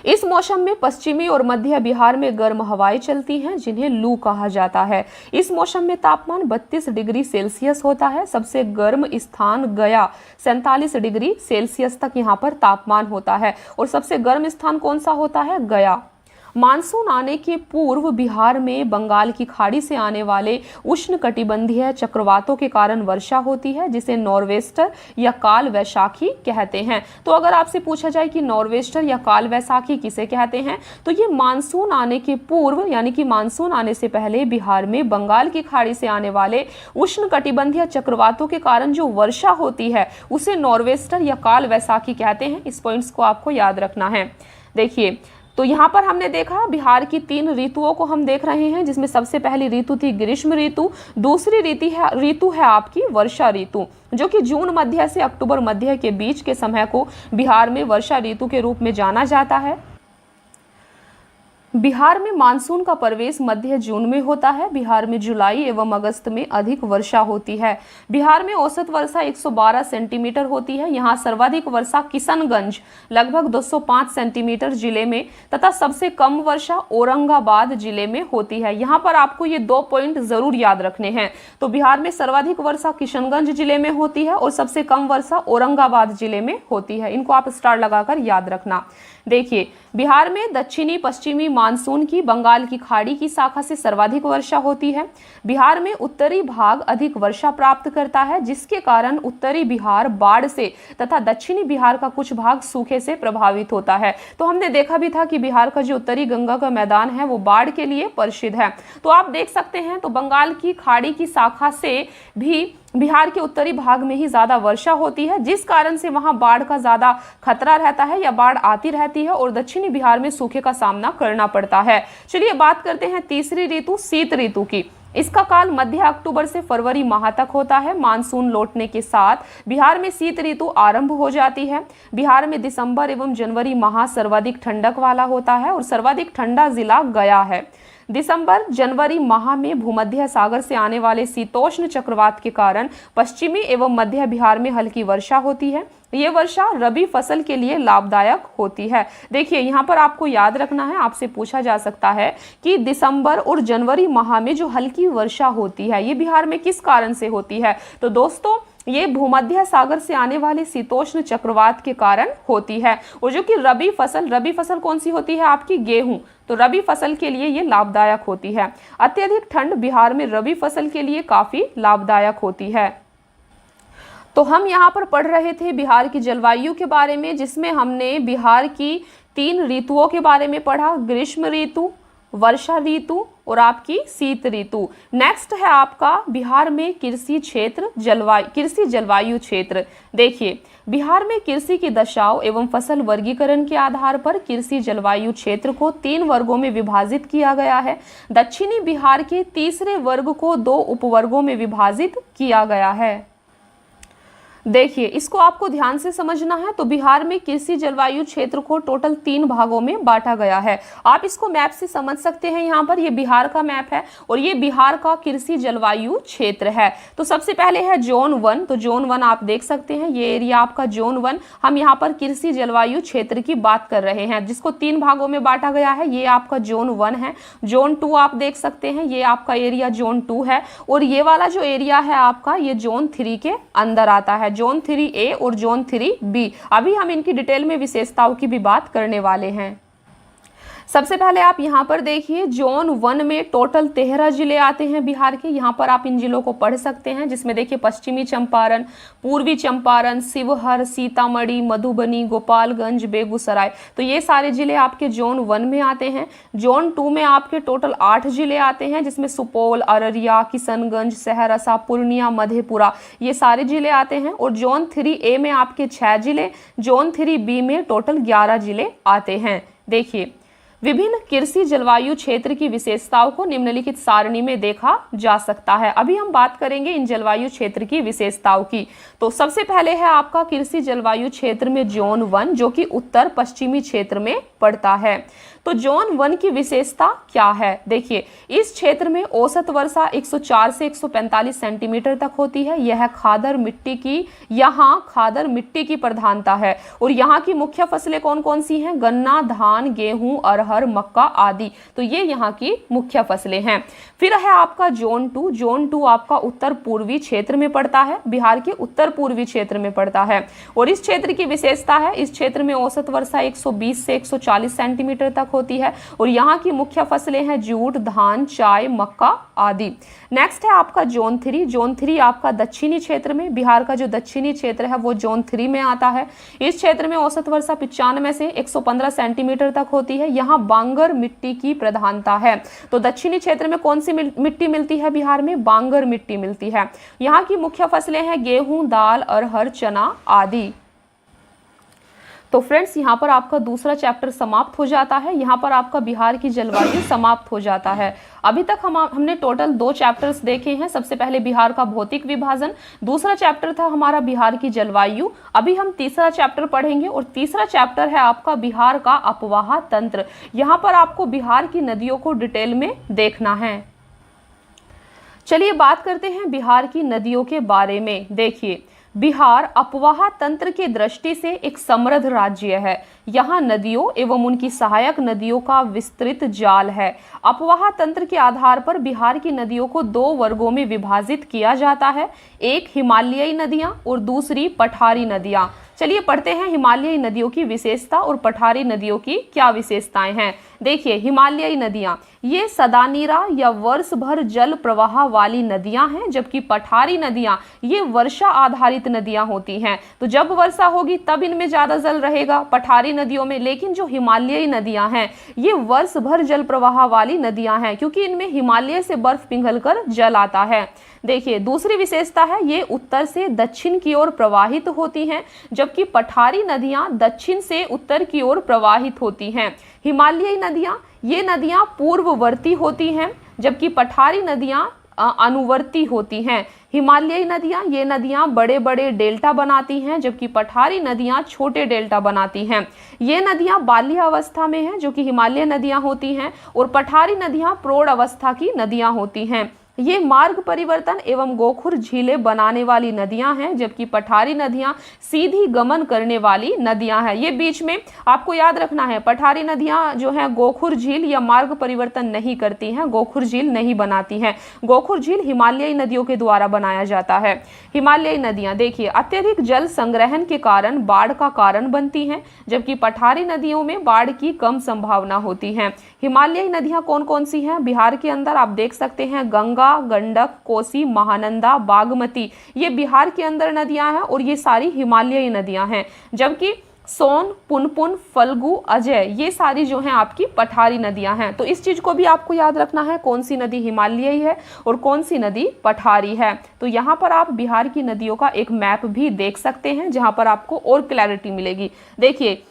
इस मौसम में पश्चिमी और मध्य बिहार में गर्म हवाएं चलती हैं, जिन्हें लू कहा जाता है। इस मौसम में तापमान 32 डिग्री सेल्सियस होता है। सबसे गर्म स्थान गया, 47 डिग्री सेल्सियस तक यहाँ पर तापमान होता है। और सबसे गर्म स्थान कौन सा होता है? गया। मानसून आने के पूर्व बिहार में बंगाल की खाड़ी से आने वाले उष्णकटिबंधीय चक्रवातों के कारण वर्षा होती है, जिसे नॉर्वेस्टर या काल वैशाखी कहते हैं। तो अगर आपसे पूछा जाए कि नॉर्वेस्टर या काल वैशाखी किसे कहते हैं, तो ये मानसून आने के पूर्व, यानी कि मानसून आने से पहले बिहार में बंगाल की खाड़ी से आने वाले उष्णकटिबंधीय चक्रवातों के कारण जो वर्षा होती है, उसे नॉर्वेस्टर या काल वैशाखी कहते हैं। इस पॉइंट्स को आपको याद रखना है। देखिए, तो यहाँ पर हमने देखा बिहार की 3 ऋतुओं को हम देख रहे हैं, जिसमें सबसे पहली ऋतु थी ग्रीष्म ऋतु। दूसरी ऋतु है आपकी वर्षा ऋतु, जो कि जून मध्य से अक्टूबर मध्य के बीच के समय को बिहार में वर्षा ऋतु के रूप में जाना जाता है। बिहार में मानसून का प्रवेश मध्य जून में होता है। बिहार में जुलाई एवं अगस्त में अधिक वर्षा होती है। बिहार में औसत वर्षा 112 सेंटीमीटर होती है। यहाँ सर्वाधिक वर्षा किशनगंज लगभग 205 सेंटीमीटर जिले में, तथा सबसे कम वर्षा औरंगाबाद जिले में होती है। यहाँ पर आपको ये 2 पॉइंट जरूर याद रखने हैं। तो बिहार में सर्वाधिक वर्षा किशनगंज जिले में होती है और सबसे कम वर्षा औरंगाबाद जिले में होती है। इनको आप स्टार लगाकर याद रखना। देखिए, बिहार में दक्षिणी पश्चिमी मानसून की बंगाल की खाड़ी की शाखा से सर्वाधिक वर्षा होती है। बिहार में उत्तरी भाग अधिक वर्षा प्राप्त करता है, जिसके कारण उत्तरी बिहार बाढ़ से तथा दक्षिणी बिहार का कुछ भाग सूखे से प्रभावित होता है। तो हमने देखा भी था कि बिहार का जो उत्तरी गंगा का मैदान है वो बाढ़ के लिए प्रसिद्ध है। तो आप देख सकते हैं, तो बंगाल की खाड़ी की शाखा से भी बिहार के उत्तरी भाग में ही ज्यादा वर्षा होती है, जिस कारण से वहां बाढ़ का ज्यादा खतरा रहता है या बाढ़ आती रहती है, और दक्षिणी बिहार में सूखे का सामना करना पड़ता है। चलिए बात करते हैं तीसरी ऋतु शीत ऋतु की। इसका काल मध्य अक्टूबर से फरवरी माह तक होता है। मानसून लौटने के साथ बिहार में शीत ऋतु आरंभ हो जाती है। बिहार में दिसंबर एवं जनवरी माह सर्वाधिक ठंडक वाला होता है और सर्वाधिक ठंडा जिला गया है। दिसंबर जनवरी माह में भूमध्य सागर से आने वाले शीतोष्ण चक्रवात के कारण पश्चिमी एवं मध्य बिहार में हल्की वर्षा होती है। ये वर्षा रबी फसल के लिए लाभदायक होती है। देखिए यहाँ पर आपको याद रखना है, आपसे पूछा जा सकता है कि दिसंबर और जनवरी माह में जो हल्की वर्षा होती है ये बिहार में किस कारण से होती है। तो दोस्तों ये भूमध्य सागर से आने वाले शीतोष्ण चक्रवात के कारण होती है। और जो कि रबी फसल कौन सी होती है आपकी, गेहूं, तो रबी फसल के लिए ये लाभदायक होती है। अत्यधिक ठंड बिहार में रबी फसल के लिए काफी लाभदायक होती है। तो हम यहाँ पर पढ़ रहे थे बिहार की जलवायु के बारे में, जिसमें हमने बिहार की 3 ऋतुओं के बारे में पढ़ा, ग्रीष्म ऋतु, वर्षा ऋतु और आपकी शीत ऋतु। नेक्स्ट है आपका बिहार में कृषि जलवायु क्षेत्र। देखिए बिहार में कृषि की दशाओं एवं फसल वर्गीकरण के आधार पर कृषि जलवायु क्षेत्र को 3 वर्गों में विभाजित किया गया है। दक्षिणी बिहार के तीसरे वर्ग को 2 उपवर्गों में विभाजित किया गया है। देखिए इसको आपको ध्यान से समझना है। तो बिहार में कृषि जलवायु क्षेत्र को टोटल 3 भागों में बांटा गया है। आप इसको मैप से समझ सकते हैं। यहाँ पर ये बिहार का मैप है और ये बिहार का कृषि जलवायु क्षेत्र है। तो सबसे पहले है जोन 1। तो जोन 1 आप देख सकते हैं, ये एरिया आपका जोन 1। हम यहाँ पर कृषि जलवायु क्षेत्र की बात कर रहे हैं, जिसको 3 भागों में बांटा गया है। ये आपका जोन 1 है। जोन 2 आप देख सकते हैं, ये आपका एरिया जोन 2 है। और ये वाला जो एरिया है आपका, ये जोन 3 के अंदर आता है, जोन 3A और जोन 3B। अभी हम इनकी डिटेल में विशेषताओं की भी बात करने वाले हैं। सबसे पहले आप यहाँ पर देखिए जोन 1 में टोटल 13 जिले आते हैं बिहार के। यहाँ पर आप इन जिलों को पढ़ सकते हैं, जिसमें देखिए पश्चिमी चंपारण, पूर्वी चंपारण, शिवहर, सीतामढ़ी, मधुबनी, गोपालगंज, बेगूसराय। तो ये सारे जिले आपके जोन 1 में आते हैं। जोन 2 में आपके टोटल 8 जिले आते हैं, जिसमें सुपौल, अररिया, किशनगंज, सहरसा, पूर्णिया, मधेपुरा, ये सारे जिले आते हैं। और जोन 3A में आपके 6 जिले, जोन 3B में टोटल 11 जिले आते हैं। देखिए विभिन्न कृषि जलवायु क्षेत्र की विशेषताओं को निम्नलिखित सारणी में देखा जा सकता है। अभी हम बात करेंगे इन जलवायु क्षेत्र की विशेषताओं की। तो सबसे पहले है आपका कृषि जलवायु क्षेत्र में जोन 1, जो कि उत्तर पश्चिमी क्षेत्र में पड़ता है। तो जोन 1 की विशेषता क्या है? देखिए इस क्षेत्र में औसत वर्षा 104 से 145 सेंटीमीटर तक होती है। यह खादर मिट्टी की प्रधानता है। और यहाँ की मुख्य फसलें कौन कौन सी हैं? गन्ना, धान, गेहूं, अरहर, मक्का आदि। तो ये यहाँ की मुख्य फसलें हैं। फिर है आपका जोन 2। जोन 2 आपका उत्तर पूर्वी क्षेत्र में पड़ता है, बिहार के उत्तर पूर्वी क्षेत्र में पड़ता है। और इस क्षेत्र की विशेषता है, इस क्षेत्र में औसत वर्षा 120 से 140 सेंटीमीटर तक होती है। और यहाँ की मुख्य फसलें हैं जूट, धान, चाय, मक्का आदि। नेक्स्ट है आपका जोन 3। जोन 3 आपका दक्षिणी क्षेत्र में, बिहार का जो दक्षिणी क्षेत्र है वो जोन 3 में आता है। इस क्षेत्र में औसत वर्षा 95 से 115 सेंटीमीटर तक होती है। यहाँ बांगर मिट्टी की प्रधानता है। तो दक्षिणी क्षेत्र में कौन सी मिट्टी मिलती है बिहार में? बांगर मिट्टी मिलती है। यहाँ की मुख्य फसलें हैं गेहूं, दाल, अरहर, चना आदि। तो फ्रेंड्स यहाँ पर आपका दूसरा चैप्टर समाप्त हो जाता है। यहाँ पर आपका बिहार की जलवायु समाप्त हो जाता है। अभी तक हमने टोटल 2 चैप्टर्स देखे हैं। सबसे पहले बिहार का भौतिक विभाजन, दूसरा चैप्टर था हमारा बिहार की जलवायु। अभी हम तीसरा चैप्टर पढ़ेंगे और तीसरा चैप्टर है आपका बिहार का अपवाह तंत्र। यहाँ पर आपको बिहार की नदियों को डिटेल में देखना है। चलिए बात करते हैं बिहार की नदियों के बारे में। देखिए बिहार अपवाह तंत्र की दृष्टि से एक समृद्ध राज्य है। यहाँ नदियों एवं उनकी सहायक नदियों का विस्तृत जाल है। अपवाह तंत्र के आधार पर बिहार की नदियों को 2 वर्गों में विभाजित किया जाता है, एक हिमालयी नदियाँ और दूसरी पठारी नदियाँ। चलिए पढ़ते हैं हिमालयी नदियों की विशेषता और पठारी नदियों की क्या विशेषताएं हैं। देखिए हिमालयी नदियाँ ये सदानीरा या वर्ष भर जल प्रवाह वाली नदियां हैं, जबकि पठारी नदियां ये वर्षा आधारित नदियां होती हैं। तो जब वर्षा होगी तब इनमें ज्यादा जल रहेगा पठारी नदियों में। लेकिन जो हिमालयी नदियां हैं ये वर्ष भर जल प्रवाह वाली नदियां हैं, क्योंकि इनमें हिमालय से बर्फ पिघलकर जल आता है। देखिए दूसरी विशेषता है ये उत्तर से दक्षिण की ओर प्रवाहित होती हैं, जबकि पठारी नदियां दक्षिण से उत्तर की ओर प्रवाहित होती हैं। हिमालयी नदियां ये नदियां पूर्ववर्ती होती हैं, जबकि पठारी नदियां अनुवर्ती होती हैं। हिमालयी नदियां, ये नदियां बड़े बड़े डेल्टा बनाती हैं, जबकि पठारी नदियां छोटे डेल्टा बनाती हैं। ये नदियां बाल्य अवस्था में हैं, जो कि हिमालय नदियां होती हैं, और पठारी नदियां प्रौढ़ अवस्था की नदियां होती हैं। ये मार्ग परिवर्तन एवं गोखुर झीलें बनाने वाली नदियां हैं, जबकि पठारी नदियां सीधी गमन करने वाली नदियां हैं। ये बीच में आपको याद रखना है, पठारी नदियां जो हैं गोखुर झील या मार्ग परिवर्तन नहीं करती हैं, गोखुर झील नहीं बनाती हैं। गोखुर झील हिमालयी नदियों के द्वारा बनाया जाता है। हिमालयी नदियां देखिए अत्यधिक जल संग्रहण के कारण बाढ़ का कारण बनती हैं, जबकि पठारी नदियों में बाढ़ की कम संभावना होती है। हिमालयी नदियां कौन कौन सी हैं? बिहार के अंदर आप देख सकते हैं गंगा, गंडक, कोसी, महानंदा, बागमती, ये बिहार के अंदर नदियां हैं और ये सारी हिमालयी नदियां हैं। जबकि सोन, पुनपुन, फल्गु, अजय, ये सारी जो हैं आपकी पठारी नदियां हैं। तो इस चीज को भी आपको याद रखना है, कौन सी नदी हिमालयी है और कौन सी नदी पठारी है। तो यहाँ पर आप बिहार की नदियों का एक मैप भी देख सकते हैं, जहां पर आपको और क्लैरिटी मिलेगी। देखिए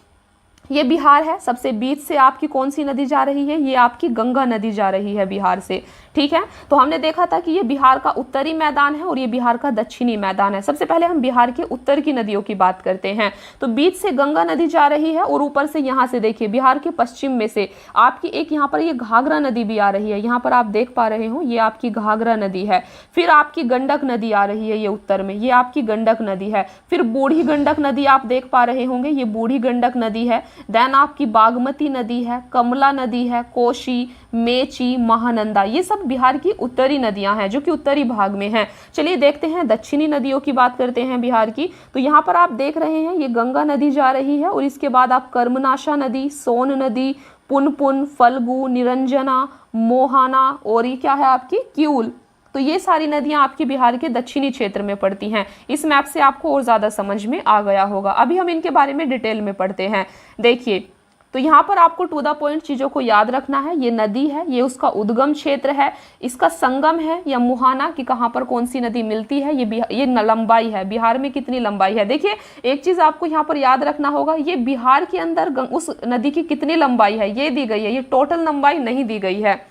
ये बिहार है, सबसे बीच से आपकी कौन सी नदी जा रही है? ये आपकी गंगा नदी जा रही है बिहार से, ठीक है। तो हमने देखा था कि ये बिहार का उत्तरी मैदान है और ये बिहार का दक्षिणी मैदान है। सबसे पहले हम बिहार के उत्तर की नदियों की बात करते हैं। तो बीच से गंगा नदी जा रही है और ऊपर से यहाँ से देखिए बिहार के पश्चिम में से आपकी एक यहाँ पर ये घाघरा नदी भी आ रही है। यहाँ पर आप देख पा रहे हो ये आपकी घाघरा नदी है। फिर आपकी गंडक नदी आ रही है, ये उत्तर में, ये आपकी गंडक नदी है। फिर बूढ़ी गंडक नदी आप देख पा रहे होंगे, ये बूढ़ी गंडक नदी है। देन आपकी बागमती नदी है, कमला नदी है, कोशी, मेची, महानंदा, ये सब बिहार की उत्तरी नदियां हैं जो कि उत्तरी भाग में हैं। चलिए देखते हैं दक्षिणी नदियों की बात करते हैं बिहार की। तो यहाँ पर आप देख रहे हैं ये गंगा नदी जा रही है और इसके बाद आप कर्मनाशा नदी, सोन नदी, पुनपुन, फल्गु, निरंजना, मोहाना और ये क्या है आपकी क्यूल। तो ये सारी नदियां आपकी बिहार के दक्षिणी क्षेत्र में पड़ती हैं। इस मैप से आपको और ज़्यादा समझ में आ गया होगा। अभी हम इनके बारे में डिटेल में पढ़ते हैं। देखिए तो यहाँ पर आपको टू द पॉइंट चीज़ों को याद रखना है। ये नदी है, ये उसका उद्गम क्षेत्र है, इसका संगम है या मुहाना कि कहाँ पर कौन सी नदी मिलती है, ये लंबाई है, बिहार में कितनी लंबाई है। देखिए एक चीज़ आपको यहाँ पर याद रखना होगा, ये बिहार के अंदर उस नदी की कितनी लंबाई है ये दी गई है, ये टोटल लंबाई नहीं दी गई है।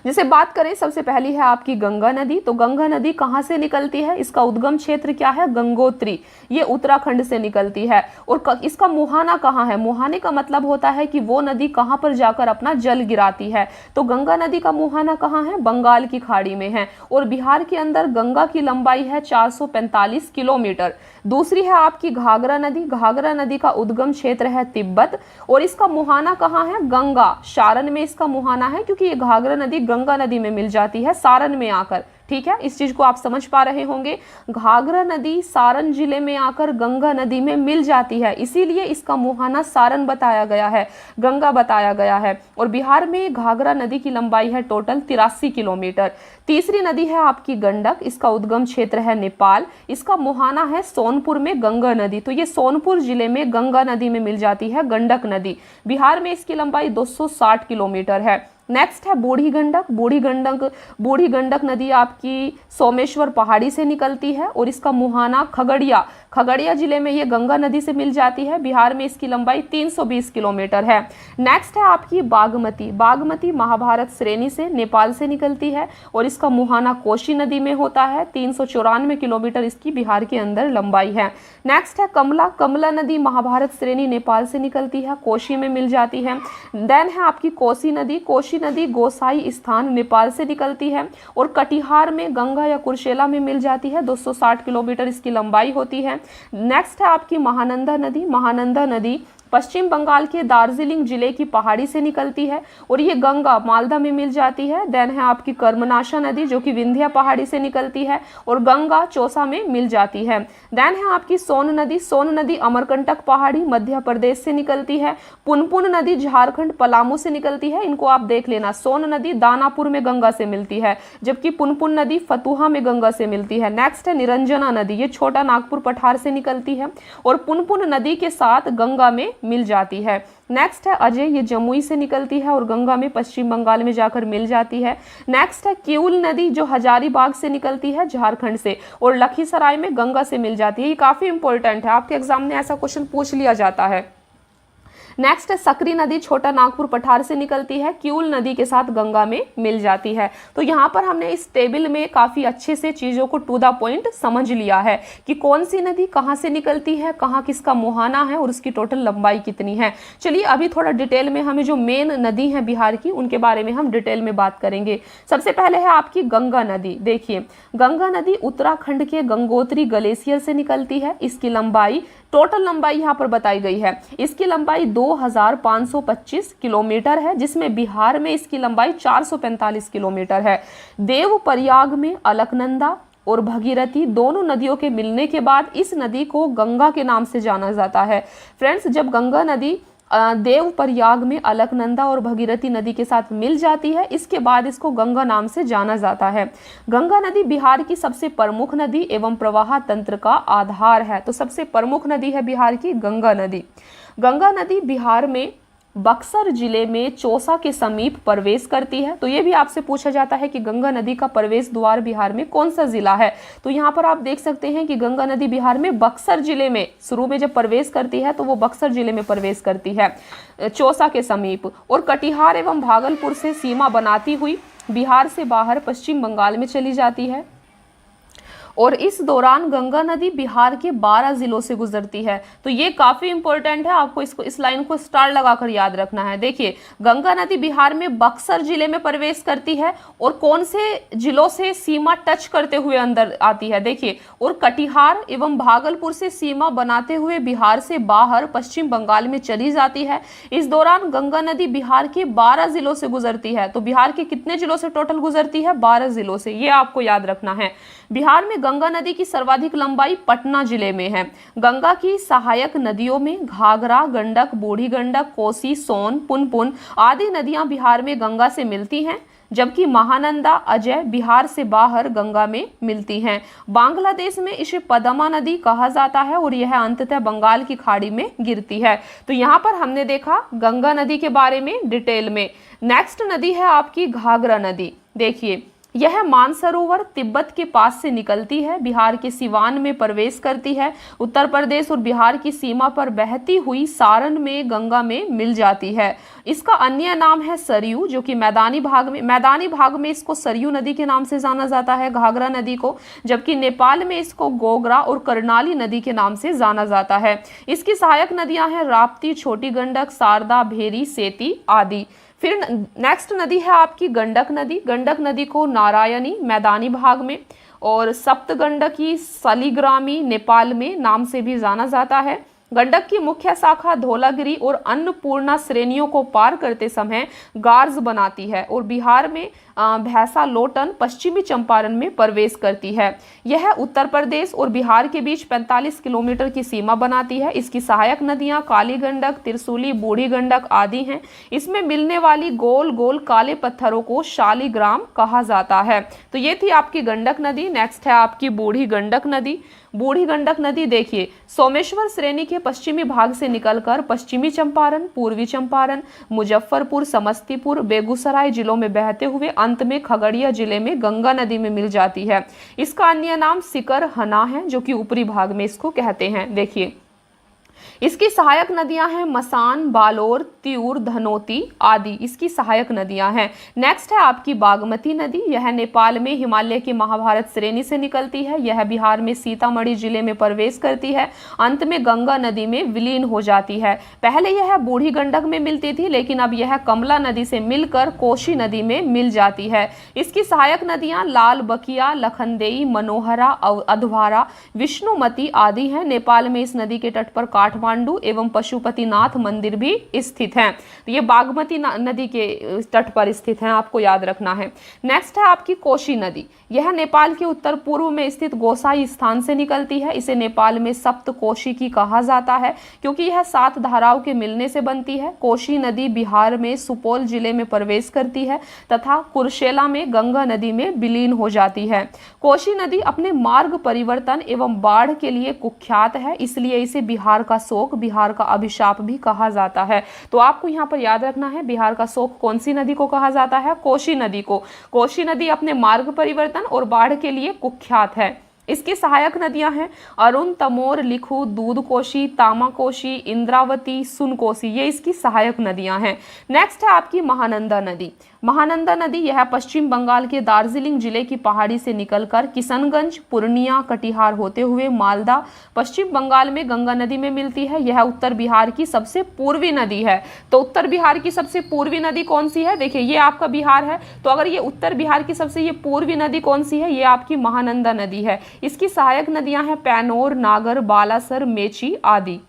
जैसे बात करें सबसे पहली है आपकी गंगा नदी। तो गंगा नदी कहाँ से निकलती है? इसका उद्गम क्षेत्र क्या है? गंगोत्री, ये उत्तराखंड से निकलती है। और इसका मुहाना कहाँ है? मुहाने का मतलब होता है कि वो नदी कहाँ पर जाकर अपना जल गिराती है। तो गंगा नदी का मुहाना कहाँ है? बंगाल की खाड़ी में है। और बिहार के अंदर गंगा की लंबाई है 445 किलोमीटर। दूसरी है आपकी घाघरा नदी। घाघरा नदी का उद्गम क्षेत्र है तिब्बत और इसका मुहाना कहाँ है? गंगा, सारण में इसका मुहाना है, क्योंकि ये घाघरा नदी गंगा नदी में मिल जाती है सारण में आकर, ठीक है। इस चीज को आप समझ पा रहे होंगे। घाघरा नदी सारण जिले में आकर गंगा नदी में मिल जाती है, इसीलिए इसका मुहाना सारण बताया गया है, गंगा बताया गया है। और बिहार में घाघरा नदी की लंबाई है टोटल 83 किलोमीटर। तीसरी नदी है आपकी गंडक, इसका उद्गम क्षेत्र है नेपाल, इसका मुहाना है सोनपुर में गंगा नदी। तो ये सोनपुर जिले में गंगा नदी में मिल जाती है गंडक नदी। बिहार में इसकी लंबाई 260 किलोमीटर है। नेक्स्ट है बूढ़ी गंडक। बूढ़ी गंडक नदी आपकी सोमेश्वर पहाड़ी से निकलती है और इसका मुहाना खगड़िया जिले में ये गंगा नदी से मिल जाती है। बिहार में इसकी लंबाई 320 किलोमीटर है। नेक्स्ट है आपकी बागमती महाभारत श्रेणी से नेपाल से निकलती है और इसका मुहाना कोशी नदी में होता है। 394 किलोमीटर इसकी बिहार के अंदर लंबाई है। नेक्स्ट है कमला नदी महाभारत श्रेणी नेपाल से निकलती है, कोशी में मिल जाती है। देन है आपकी कोसी नदी गोसाई स्थान नेपाल से निकलती है और कटिहार में गंगा या कुर्सेला में मिल जाती है। 260 किलोमीटर इसकी लंबाई होती है। नेक्स्ट है आपकी महानंदा नदी पश्चिम बंगाल के दार्जिलिंग जिले की पहाड़ी से निकलती है और ये गंगा मालदा में मिल जाती है। देन है आपकी कर्मनाशा नदी जो कि विंध्या पहाड़ी से निकलती है और गंगा चौसा में मिल जाती है। देन है आपकी सोन नदी अमरकंटक पहाड़ी मध्य प्रदेश से निकलती है। पुनपुन नदी झारखंड पलामू से निकलती है। इनको आप देख लेना, सोन नदी दानापुर में गंगा से मिलती है, जबकि पुनपुन नदी फतुहा में गंगा से मिलती है। नेक्स्ट है निरंजना नदी, ये छोटा नागपुर पठार से निकलती है और पुनपुन नदी के साथ गंगा में मिल जाती है। नेक्स्ट है अजय, ये जमुई से निकलती है और गंगा में पश्चिम बंगाल में जाकर मिल जाती है। नेक्स्ट है किउल नदी जो हजारीबाग से निकलती है झारखंड से और लखीसराय में गंगा से मिल जाती है। ये काफी इंपॉर्टेंट है, आपके एग्जाम में ऐसा क्वेश्चन पूछ लिया जाता है। नेक्स्ट है सकरी नदी छोटा नागपुर पठार से निकलती है, क्यूल नदी के साथ गंगा में मिल जाती है। तो यहाँ पर हमने इस टेबल में काफी अच्छे से चीजों को टू द पॉइंट समझ लिया है कि कौन सी नदी कहाँ से निकलती है, कहाँ किसका मुहाना है और उसकी टोटल लंबाई कितनी है। चलिए अभी थोड़ा डिटेल में हमें जो मेन नदी है बिहार की उनके बारे में हम डिटेल में बात करेंगे। सबसे पहले है आपकी गंगा नदी। देखिए गंगा नदी उत्तराखंड के गंगोत्री ग्लेशियर से निकलती है। इसकी लंबाई, टोटल लंबाई यहाँ पर बताई गई है, इसकी लंबाई 2525 किलोमीटर है, जिसमें बिहार में इसकी लंबाई 445 किलोमीटर है। देवप्रयाग में अलकनंदा और भगीरथी दोनों नदियों के मिलने के बाद इस नदी को गंगा के नाम से जाना जाता है। फ्रेंड्स, जब गंगा नदी देवप्रयाग में अलकनंदा और भगीरथी नदी के साथ मिल जाती है, इसके बाद इसको गंगा नाम से जाना जाता है। गंगा नदी बिहार की सबसे प्रमुख नदी एवं प्रवाह तंत्र का आधार है। तो सबसे प्रमुख नदी है बिहार की गंगा नदी। गंगा नदी बिहार में बक्सर जिले में चौसा के समीप प्रवेश करती है। तो ये भी आपसे पूछा जाता है कि गंगा नदी का प्रवेश द्वार बिहार में कौन सा जिला है। तो यहाँ पर आप देख सकते हैं कि गंगा नदी बिहार में बक्सर जिले में शुरू में जब प्रवेश करती है तो वो बक्सर जिले में प्रवेश करती है, चौसा के समीप, और कटिहार एवं भागलपुर से सीमा बनाती हुई बिहार से बाहर पश्चिम बंगाल में चली जाती है। और इस दौरान गंगा नदी बिहार के 12 जिलों से गुजरती है। तो ये काफी इंपॉर्टेंट है, आपको इसको इस लाइन को स्टार लगाकर याद रखना है। देखिए गंगा नदी बिहार में बक्सर जिले में प्रवेश करती है और कौन से जिलों से सीमा टच करते हुए अंदर आती है, देखिए, और कटिहार एवं भागलपुर से सीमा बनाते हुए बिहार से बाहर पश्चिम बंगाल में चली जाती है। इस दौरान गंगा नदी बिहार के 12 जिलों से गुजरती है। तो बिहार के कितने जिलों से टोटल गुजरती है? 12 जिलों से, ये आपको याद रखना है। बिहार में गंगा नदी की सर्वाधिक लंबाई पटना जिले में है। गंगा की सहायक नदियों में घाघरा, गंडक, बूढ़ी गंडक, कोसी, सोन, पुनपुन आदि नदियां बिहार में गंगा से मिलती हैं, जबकि महानंदा, अजय बिहार से बाहर गंगा में मिलती हैं। बांग्लादेश में इसे पदमा नदी कहा जाता है और यह अंततः बंगाल की खाड़ी में गिरती है। तो यहाँ पर हमने देखा गंगा नदी के बारे में डिटेल में। नेक्स्ट नदी है आपकी घाघरा नदी। देखिए यह मानसरोवर तिब्बत के पास से निकलती है, बिहार के सिवान में प्रवेश करती है, उत्तर प्रदेश और बिहार की सीमा पर बहती हुई सारण में गंगा में मिल जाती है। इसका अन्य नाम है सरयू, जो कि मैदानी भाग में इसको सरयू नदी के नाम से जाना जाता है घाघरा नदी को, जबकि नेपाल में इसको गोगरा और कर्णाली नदी के नाम से जाना जाता है। इसकी सहायक नदियां हैं राप्ती, छोटी गंडक, शारदा, भेरी, सेती आदि। फिर नेक्स्ट नदी है आपकी गंडक नदी। गंडक नदी को नारायणी मैदानी भाग में और सप्तगंडकी सलीग्रामी नेपाल में नाम से भी जाना जाता है। गंडक की मुख्य शाखा धौलागिरी और अन्नपूर्णा श्रेणियों को पार करते समय गार्ज बनाती है और बिहार में भैंसा लोटन पश्चिमी चंपारण में प्रवेश करती है। यह उत्तर प्रदेश और बिहार के बीच 45 किलोमीटर की सीमा बनाती है। इसकी सहायक नदियां काली गंडक, त्रिशूली, बूढ़ी गंडक आदि हैं। इसमें मिलने वाली गोल गोल काले पत्थरों को शालिग्राम कहा जाता है। तो ये थी आपकी गंडक नदी। नेक्स्ट है आपकी बूढ़ी गंडक नदी। बूढ़ी गंडक नदी देखिए सोमेश्वर श्रेणी के पश्चिमी भाग से निकलकर पश्चिमी चंपारण, पूर्वी चंपारण, मुजफ्फरपुर, समस्तीपुर, बेगूसराय जिलों में बहते हुए अंत में खगड़िया जिले में गंगा नदी में मिल जाती है। इसका अन्य नाम सिकर हना है, जो कि ऊपरी भाग में इसको कहते हैं। देखिए इसकी सहायक नदियां हैं मसान, बालोर, त्यूर, धनोती आदि इसकी सहायक नदियां हैं। नेक्स्ट है आपकी बागमती नदी। यह नेपाल में हिमालय की महाभारत श्रेणी से निकलती है। यह बिहार में सीतामढ़ी जिले में प्रवेश करती है, अंत में गंगा नदी में विलीन हो जाती है। पहले यह बूढ़ी गंडक में मिलती थी, लेकिन अब यह कमला नदी से मिलकर कोशी नदी में मिल जाती है। इसकी सहायक नदियां लाल बकिया, लखनदेई, मनोहरा, अधवारा, विष्णुमती आदि हैं। नेपाल में इस नदी के तट पर काठमांडू एवं पशुपतिनाथ मंदिर भी स्थित हैं। तो ये बागमती नदी के तट पर स्थित हैं, आपको याद रखना है। नेक्स्ट है आपकी कोशी नदी। यह नेपाल के उत्तर पूर्व में स्थित गोसाई स्थान से निकलती है। इसे नेपाल में सप्त कोशी की कहा जाता है, क्योंकि यह 7 धाराओं के मिलने से बनती है। कोशी नदी बिहार में सुपौल जिले में प्रवेश करती है तथा कुर्सेला में गंगा नदी में विलीन हो जाती है। कोशी नदी अपने मार्ग परिवर्तन एवं बाढ़ के लिए कुख्यात है, इसलिए इसे बिहार का शोक, बिहार का अभिशाप भी कहा जाता है। तो आपको यहाँ पर याद रखना है, बिहार का शोक कौन सी नदी को कहा जाता है? कोशी नदी को। कोशी नदी अपने मार्ग परिवर्तन और बाढ़ के लिए कुख्यात है। इसकी सहायक नदियां हैं अरुण, तमोर, लिखू, दूधकोशी, तामाकोशी, इंद्रावती, सुनकोशी, ये इसकी सहायक नदियां हैं। नेक्स्ट है आपकी महानंदा नदी। महानंदा नदी यह पश्चिम बंगाल के दार्जिलिंग जिले की पहाड़ी से निकलकर किशनगंज, पूर्णिया, कटिहार होते हुए मालदा, पश्चिम बंगाल में गंगा नदी में मिलती है। यह उत्तर बिहार की सबसे पूर्वी नदी है। तो उत्तर बिहार की सबसे पूर्वी नदी कौन सी है? देखिए ये आपका बिहार है, तो अगर ये उत्तर बिहार की सबसे ये पूर्वी नदी कौन सी है? ये आपकी महानंदा नदी है। इसकी सहायक नदियां हैं पैनोर, नागर, बालासर, मेची आदि।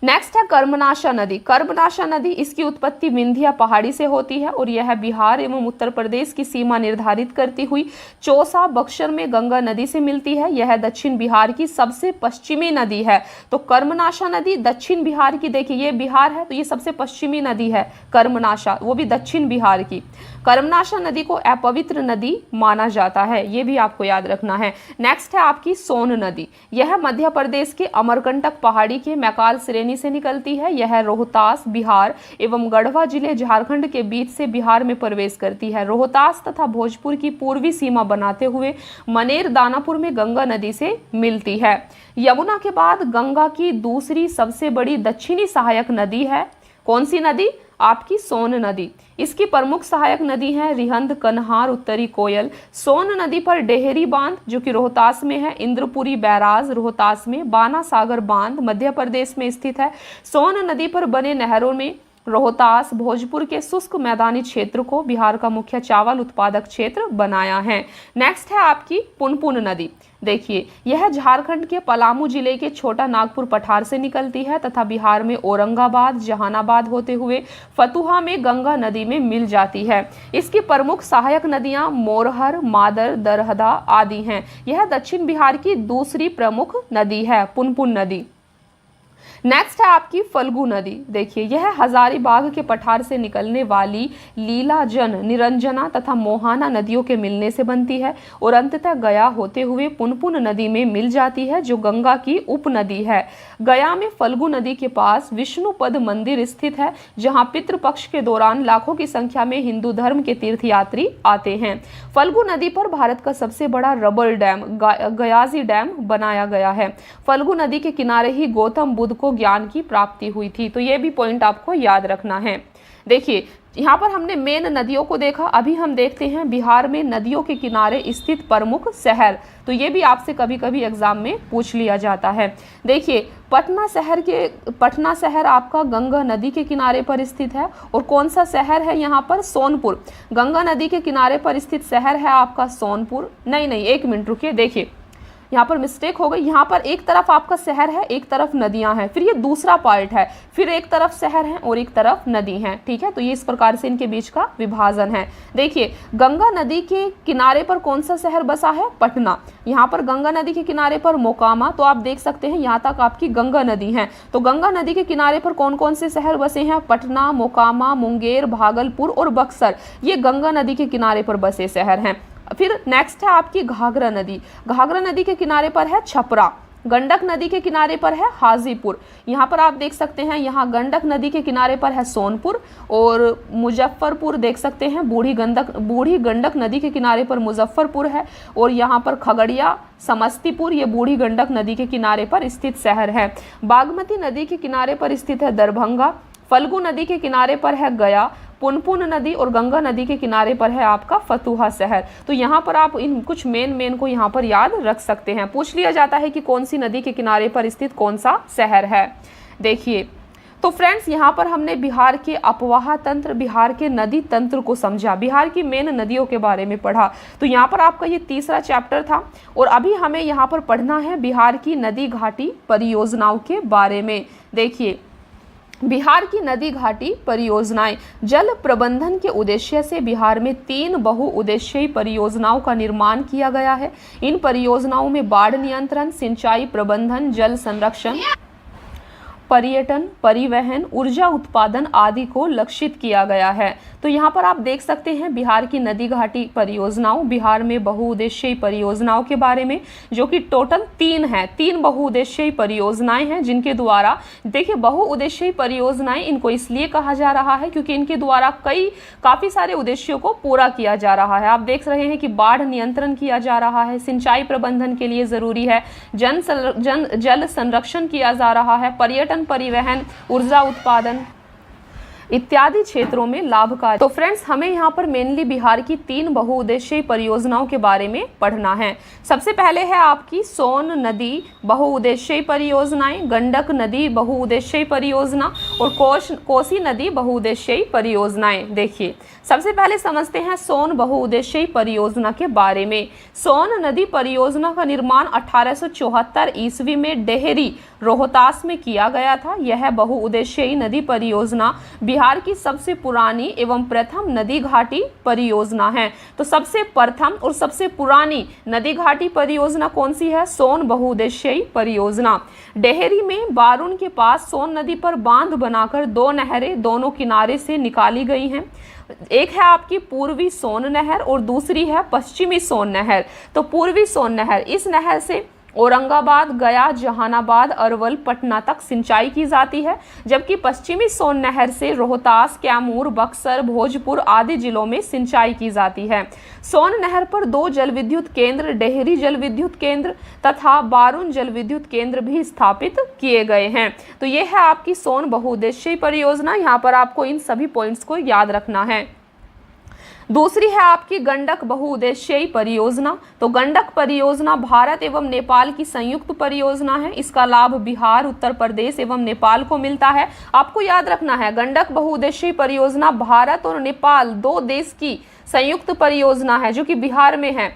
नेक्स्ट है कर्मनाशा नदी। कर्मनाशा नदी इसकी उत्पत्ति विंध्या पहाड़ी से होती है और यह बिहार एवं उत्तर प्रदेश की सीमा निर्धारित करती हुई चौसा, बक्सर में गंगा नदी से मिलती है। यह दक्षिण बिहार की सबसे पश्चिमी नदी है। तो कर्मनाशा नदी दक्षिण बिहार की, देखिए ये बिहार है तो ये सबसे पश्चिमी नदी है कर्मनाशा, वो भी दक्षिण बिहार की। कर्मनाशा नदी को अपवित्र नदी माना जाता है, ये भी आपको याद रखना है। नेक्स्ट है आपकी सोन नदी। यह मध्य प्रदेश के अमरकंटक पहाड़ी के मैकाल श्रेणी से निकलती है। यह रोहतास, बिहार एवं गढ़वा जिले झारखंड के बीच से बिहार में प्रवेश करती है। रोहतास तथा भोजपुर की पूर्वी सीमा बनाते हुए मनेर, दानापुर में गंगा नदी से मिलती है। यमुना के बाद गंगा की दूसरी सबसे बड़ी दक्षिणी सहायक नदी है कौन सी नदी? आपकी सोन नदी। इसकी प्रमुख सहायक नदी है रिहंद, कन्हार, उत्तरी कोयल। सोन नदी पर डेहरी बांध जो कि रोहतास में है, इंद्रपुरी बैराज रोहतास में, बाना सागर बांध मध्य प्रदेश में स्थित है। सोन नदी पर बने नहरों में रोहतास, भोजपुर के शुष्क मैदानी क्षेत्र को बिहार का मुख्य चावल उत्पादक क्षेत्र बनाया है। नेक्स्ट है आपकी पुनपुन नदी। देखिए यह झारखंड के पलामू जिले के छोटा नागपुर पठार से निकलती है तथा बिहार में औरंगाबाद, जहानाबाद होते हुए फतुहा में गंगा नदी में मिल जाती है। इसकी प्रमुख सहायक नदियां मोरहर, मादर, दरहदा आदि हैं। यह दक्षिण बिहार की दूसरी प्रमुख नदी है पुनपुन नदी। नेक्स्ट है आपकी फल्गु नदी। देखिए यह हजारीबाग के पठार से निकलने वाली लीलाजन, निरंजना तथा मोहाना नदियों के मिलने से बनती है और अंततः गया होते हुए पुनपुन नदी में मिल जाती है जो गंगा की उपनदी है। गया में फल्गु नदी के पास विष्णुपद मंदिर स्थित है जहां पितृपक्ष के दौरान लाखों की संख्या में हिंदू धर्म के तीर्थयात्री आते हैं। फल्गु नदी पर भारत का सबसे बड़ा रबर डैम गयाजी डैम बनाया गया है। फल्गु नदी के किनारे ही गौतम बुद्ध को ज्ञान की प्राप्ति हुई थी, तो ये भी पॉइंट आपको याद रखना है। देखिए यहाँ पर हमने मेन नदियों को देखा, अभी हम देखते हैं बिहार में नदियों के किनारे स्थित प्रमुख शहर, तो ये भी आपसे कभी कभी एग्जाम में पूछ लिया जाता है। देखिए पटना शहर आपका गंगा नदी के किनारे पर स्थित है और कौन सा शहर है यहाँ पर? सोनपुर। गंगा नदी के किनारे पर स्थित शहर है आपका सोनपुर। नहीं, एक मिनट रुकिए, देखिए यहाँ पर मिस्टेक हो गई। यहाँ पर एक तरफ आपका शहर है, एक तरफ नदियां हैं, फिर ये दूसरा पार्ट है, फिर एक तरफ शहर है और एक तरफ नदी है। ठीक है, तो ये इस प्रकार से इनके बीच का विभाजन है। देखिए गंगा नदी के किनारे पर कौन सा शहर बसा है? पटना। यहाँ पर गंगा नदी के किनारे पर मोकामा, तो आप देख सकते हैं यहाँ तक आपकी गंगा नदी है। तो गंगा नदी के किनारे पर कौन कौन से शहर बसे हैं? पटना, मोकामा, मुंगेर, भागलपुर और बक्सर, ये गंगा नदी के किनारे पर बसे शहर हैं। फिर नेक्स्ट है आपकी घाघरा नदी। घाघरा नदी के किनारे पर है छपरा। गंडक नदी के किनारे पर है हाजीपुर। यहाँ पर आप देख सकते हैं, यहाँ गंडक नदी के किनारे पर है सोनपुर और मुजफ्फरपुर देख सकते हैं। बूढ़ी गंडक नदी के किनारे पर मुजफ्फरपुर है और यहाँ पर खगड़िया, समस्तीपुर, ये बूढ़ी गंडक नदी के किनारे पर स्थित शहर है। बागमती नदी के किनारे पर स्थित है दरभंगा। फल्गु नदी के किनारे पर है गया। पुनपुन नदी और गंगा नदी के किनारे पर है आपका फतुहा शहर। तो यहाँ पर आप इन कुछ मेन को यहाँ पर याद रख सकते हैं। पूछ लिया जाता है कि कौन सी नदी के किनारे पर स्थित कौन सा शहर है। देखिए तो फ्रेंड्स यहाँ पर हमने बिहार के अपवाह तंत्र, बिहार के नदी तंत्र को समझा, बिहार की मेन नदियों के बारे में पढ़ा। तो यहाँ पर आपका ये तीसरा चैप्टर था और अभी हमें यहाँ पर पढ़ना है बिहार की नदी घाटी परियोजनाओं के बारे में। देखिए बिहार की नदी घाटी परियोजनाएं जल प्रबंधन के उद्देश्य से बिहार में 3 बहुउद्देश्यीय परियोजनाओं का निर्माण किया गया है। इन परियोजनाओं में बाढ़ नियंत्रण, सिंचाई प्रबंधन, जल संरक्षण पर्यटन, परिवहन, ऊर्जा उत्पादन आदि को लक्षित किया गया है। तो यहाँ पर आप देख सकते हैं बिहार की नदी घाटी परियोजनाओं, बिहार में बहुउद्देश्यीय परियोजनाओं के बारे में, जो कि टोटल 3 हैं। 3 बहुउद्देश्यीय परियोजनाएं हैं जिनके द्वारा, देखिए बहुउद्देश्यीय परियोजनाएं इनको इसलिए कहा जा रहा है क्योंकि इनके द्वारा काफी सारे उद्देश्यों को पूरा किया जा रहा है। आप देख रहे हैं कि बाढ़ नियंत्रण किया जा रहा है, सिंचाई प्रबंधन के लिए जरूरी है, जल संरक्षण किया जा रहा है, पर्यटन, परिवहन, ऊर्जा उत्पादन इत्यादि क्षेत्रों में लाभकारी। तो फ्रेंड्स, हमें यहाँ पर मेनली बिहार की 3 बहुउद्देश्यीय परियोजनाओं के बारे में पढ़ना है। सबसे पहले है आपकी सोन नदी बहुउद्देश्यीय परियोजनाएं, गंडक नदी बहुउद्देश्यीय परियोजना और कोसी नदी बहुउद्देश्यीय परियोजनाएं। देखिए, सबसे पहले समझते हैं सोन बहुउद्देश्यीय परियोजना के बारे में। सोन नदी परियोजना का निर्माण 1874 ईस्वी में डेहरी, रोहतास में किया गया था। यह बहुउद्देश्यीय नदी परियोजना बिहार की सबसे पुरानी एवं प्रथम नदी घाटी परियोजना है। तो सबसे प्रथम और सबसे पुरानी नदी घाटी परियोजना कौन सी है? सोन बहुउद्देश्यीय परियोजना। डेहरी में बारून के पास सोन नदी पर बांध बनाकर 2 नहरें दोनों किनारे से निकाली गई हैं। एक है आपकी पूर्वी सोन नहर और दूसरी है पश्चिमी सोन नहर। तो पूर्वी सोन नहर, इस नहर से औरंगाबाद, गया, जहानाबाद, अरवल, पटना तक सिंचाई की जाती है, जबकि पश्चिमी सोन नहर से रोहतास, कैमूर, बक्सर, भोजपुर आदि जिलों में सिंचाई की जाती है। सोन नहर पर 2 जल विद्युत केंद्र, डेहरी जल विद्युत केंद्र तथा बारून जल विद्युत केंद्र भी स्थापित किए गए हैं। तो ये है आपकी सोन बहुउद्देश्यीय परियोजना। यहाँ पर आपको इन सभी पॉइंट्स को याद रखना है। दूसरी है आपकी गंडक बहुउद्देश्यीय परियोजना। तो गंडक परियोजना भारत एवं नेपाल की संयुक्त परियोजना है। इसका लाभ बिहार, उत्तर प्रदेश एवं नेपाल को मिलता है। आपको याद रखना है, गंडक बहुउद्देश्यीय परियोजना भारत और नेपाल 2 देश की संयुक्त परियोजना है, जो कि बिहार में है।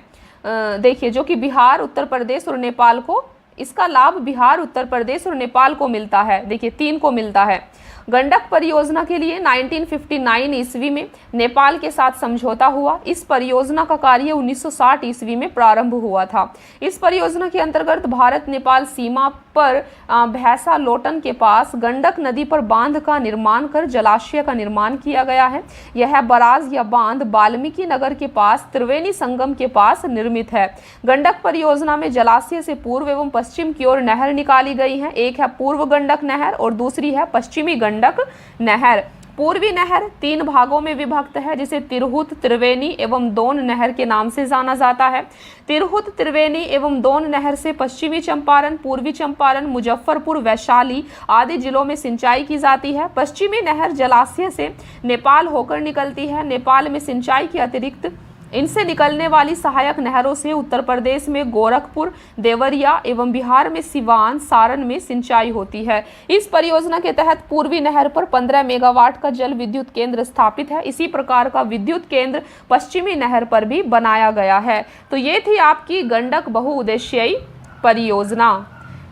देखिए, जो कि बिहार, उत्तर प्रदेश और नेपाल को, इसका लाभ बिहार, उत्तर प्रदेश और नेपाल को मिलता है। देखिए, 3 को मिलता है। गंडक परियोजना के लिए 1959 ईस्वी में नेपाल के साथ समझौता हुआ। इस परियोजना का कार्य 1960 ईस्वी में प्रारंभ हुआ था। इस परियोजना के अंतर्गत भारत नेपाल सीमा पर भैंसा लोटन के पास गंडक नदी पर बांध का निर्माण कर जलाशय का निर्माण किया गया है। यह बराज या बांध वाल्मीकि नगर के पास त्रिवेणी संगम के पास निर्मित है। गंडक परियोजना में जलाशय से पूर्व एवं पश्चिम की ओर नहर निकाली गई है। एक है पूर्व गंडक नहर और दूसरी है पश्चिमी गंडक नहर। पूर्वी नहर 3 भागों में विभक्त है, जिसे तिरहुत, त्रिवेणी एवं दोन नहर के नाम से जाना जाता है। तिरहुत, त्रिवेणी एवं दोन नहर से पश्चिमी चंपारण, पूर्वी चंपारण, मुजफ्फरपुर, वैशाली आदि जिलों में सिंचाई की जाती है। पश्चिमी नहर जलाशय से नेपाल होकर निकलती है। नेपाल में सिंचाई के अतिरिक्त इनसे निकलने वाली सहायक नहरों से उत्तर प्रदेश में गोरखपुर, देवरिया एवं बिहार में सिवान, सारण में सिंचाई होती है। इस परियोजना के तहत पूर्वी नहर पर 15 मेगावाट का जल विद्युत केंद्र स्थापित है। इसी प्रकार का विद्युत केंद्र पश्चिमी नहर पर भी बनाया गया है। तो ये थी आपकी गंडक बहुउद्देश्यीय परियोजना।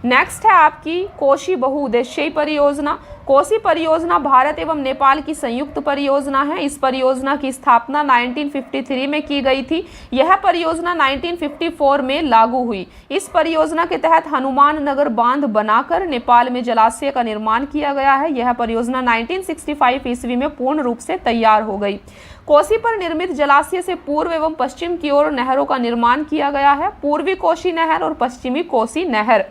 नेक्स्ट है आपकी कोसी बहुउद्देश्यीय परियोजना। कोसी परियोजना भारत एवं नेपाल की संयुक्त परियोजना है। इस परियोजना की स्थापना 1953 में की गई थी। यह परियोजना 1954 में लागू हुई। इस परियोजना के तहत हनुमान नगर बांध बनाकर नेपाल में जलाशय का निर्माण किया गया है। यह परियोजना 1965 ईस्वी में पूर्ण रूप से तैयार हो गई। कोसी पर निर्मित जलाशय से पूर्व एवं पश्चिम की ओर नहरों का निर्माण किया गया है। पूर्वी कोसी नहर और पश्चिमी कोसी नहर।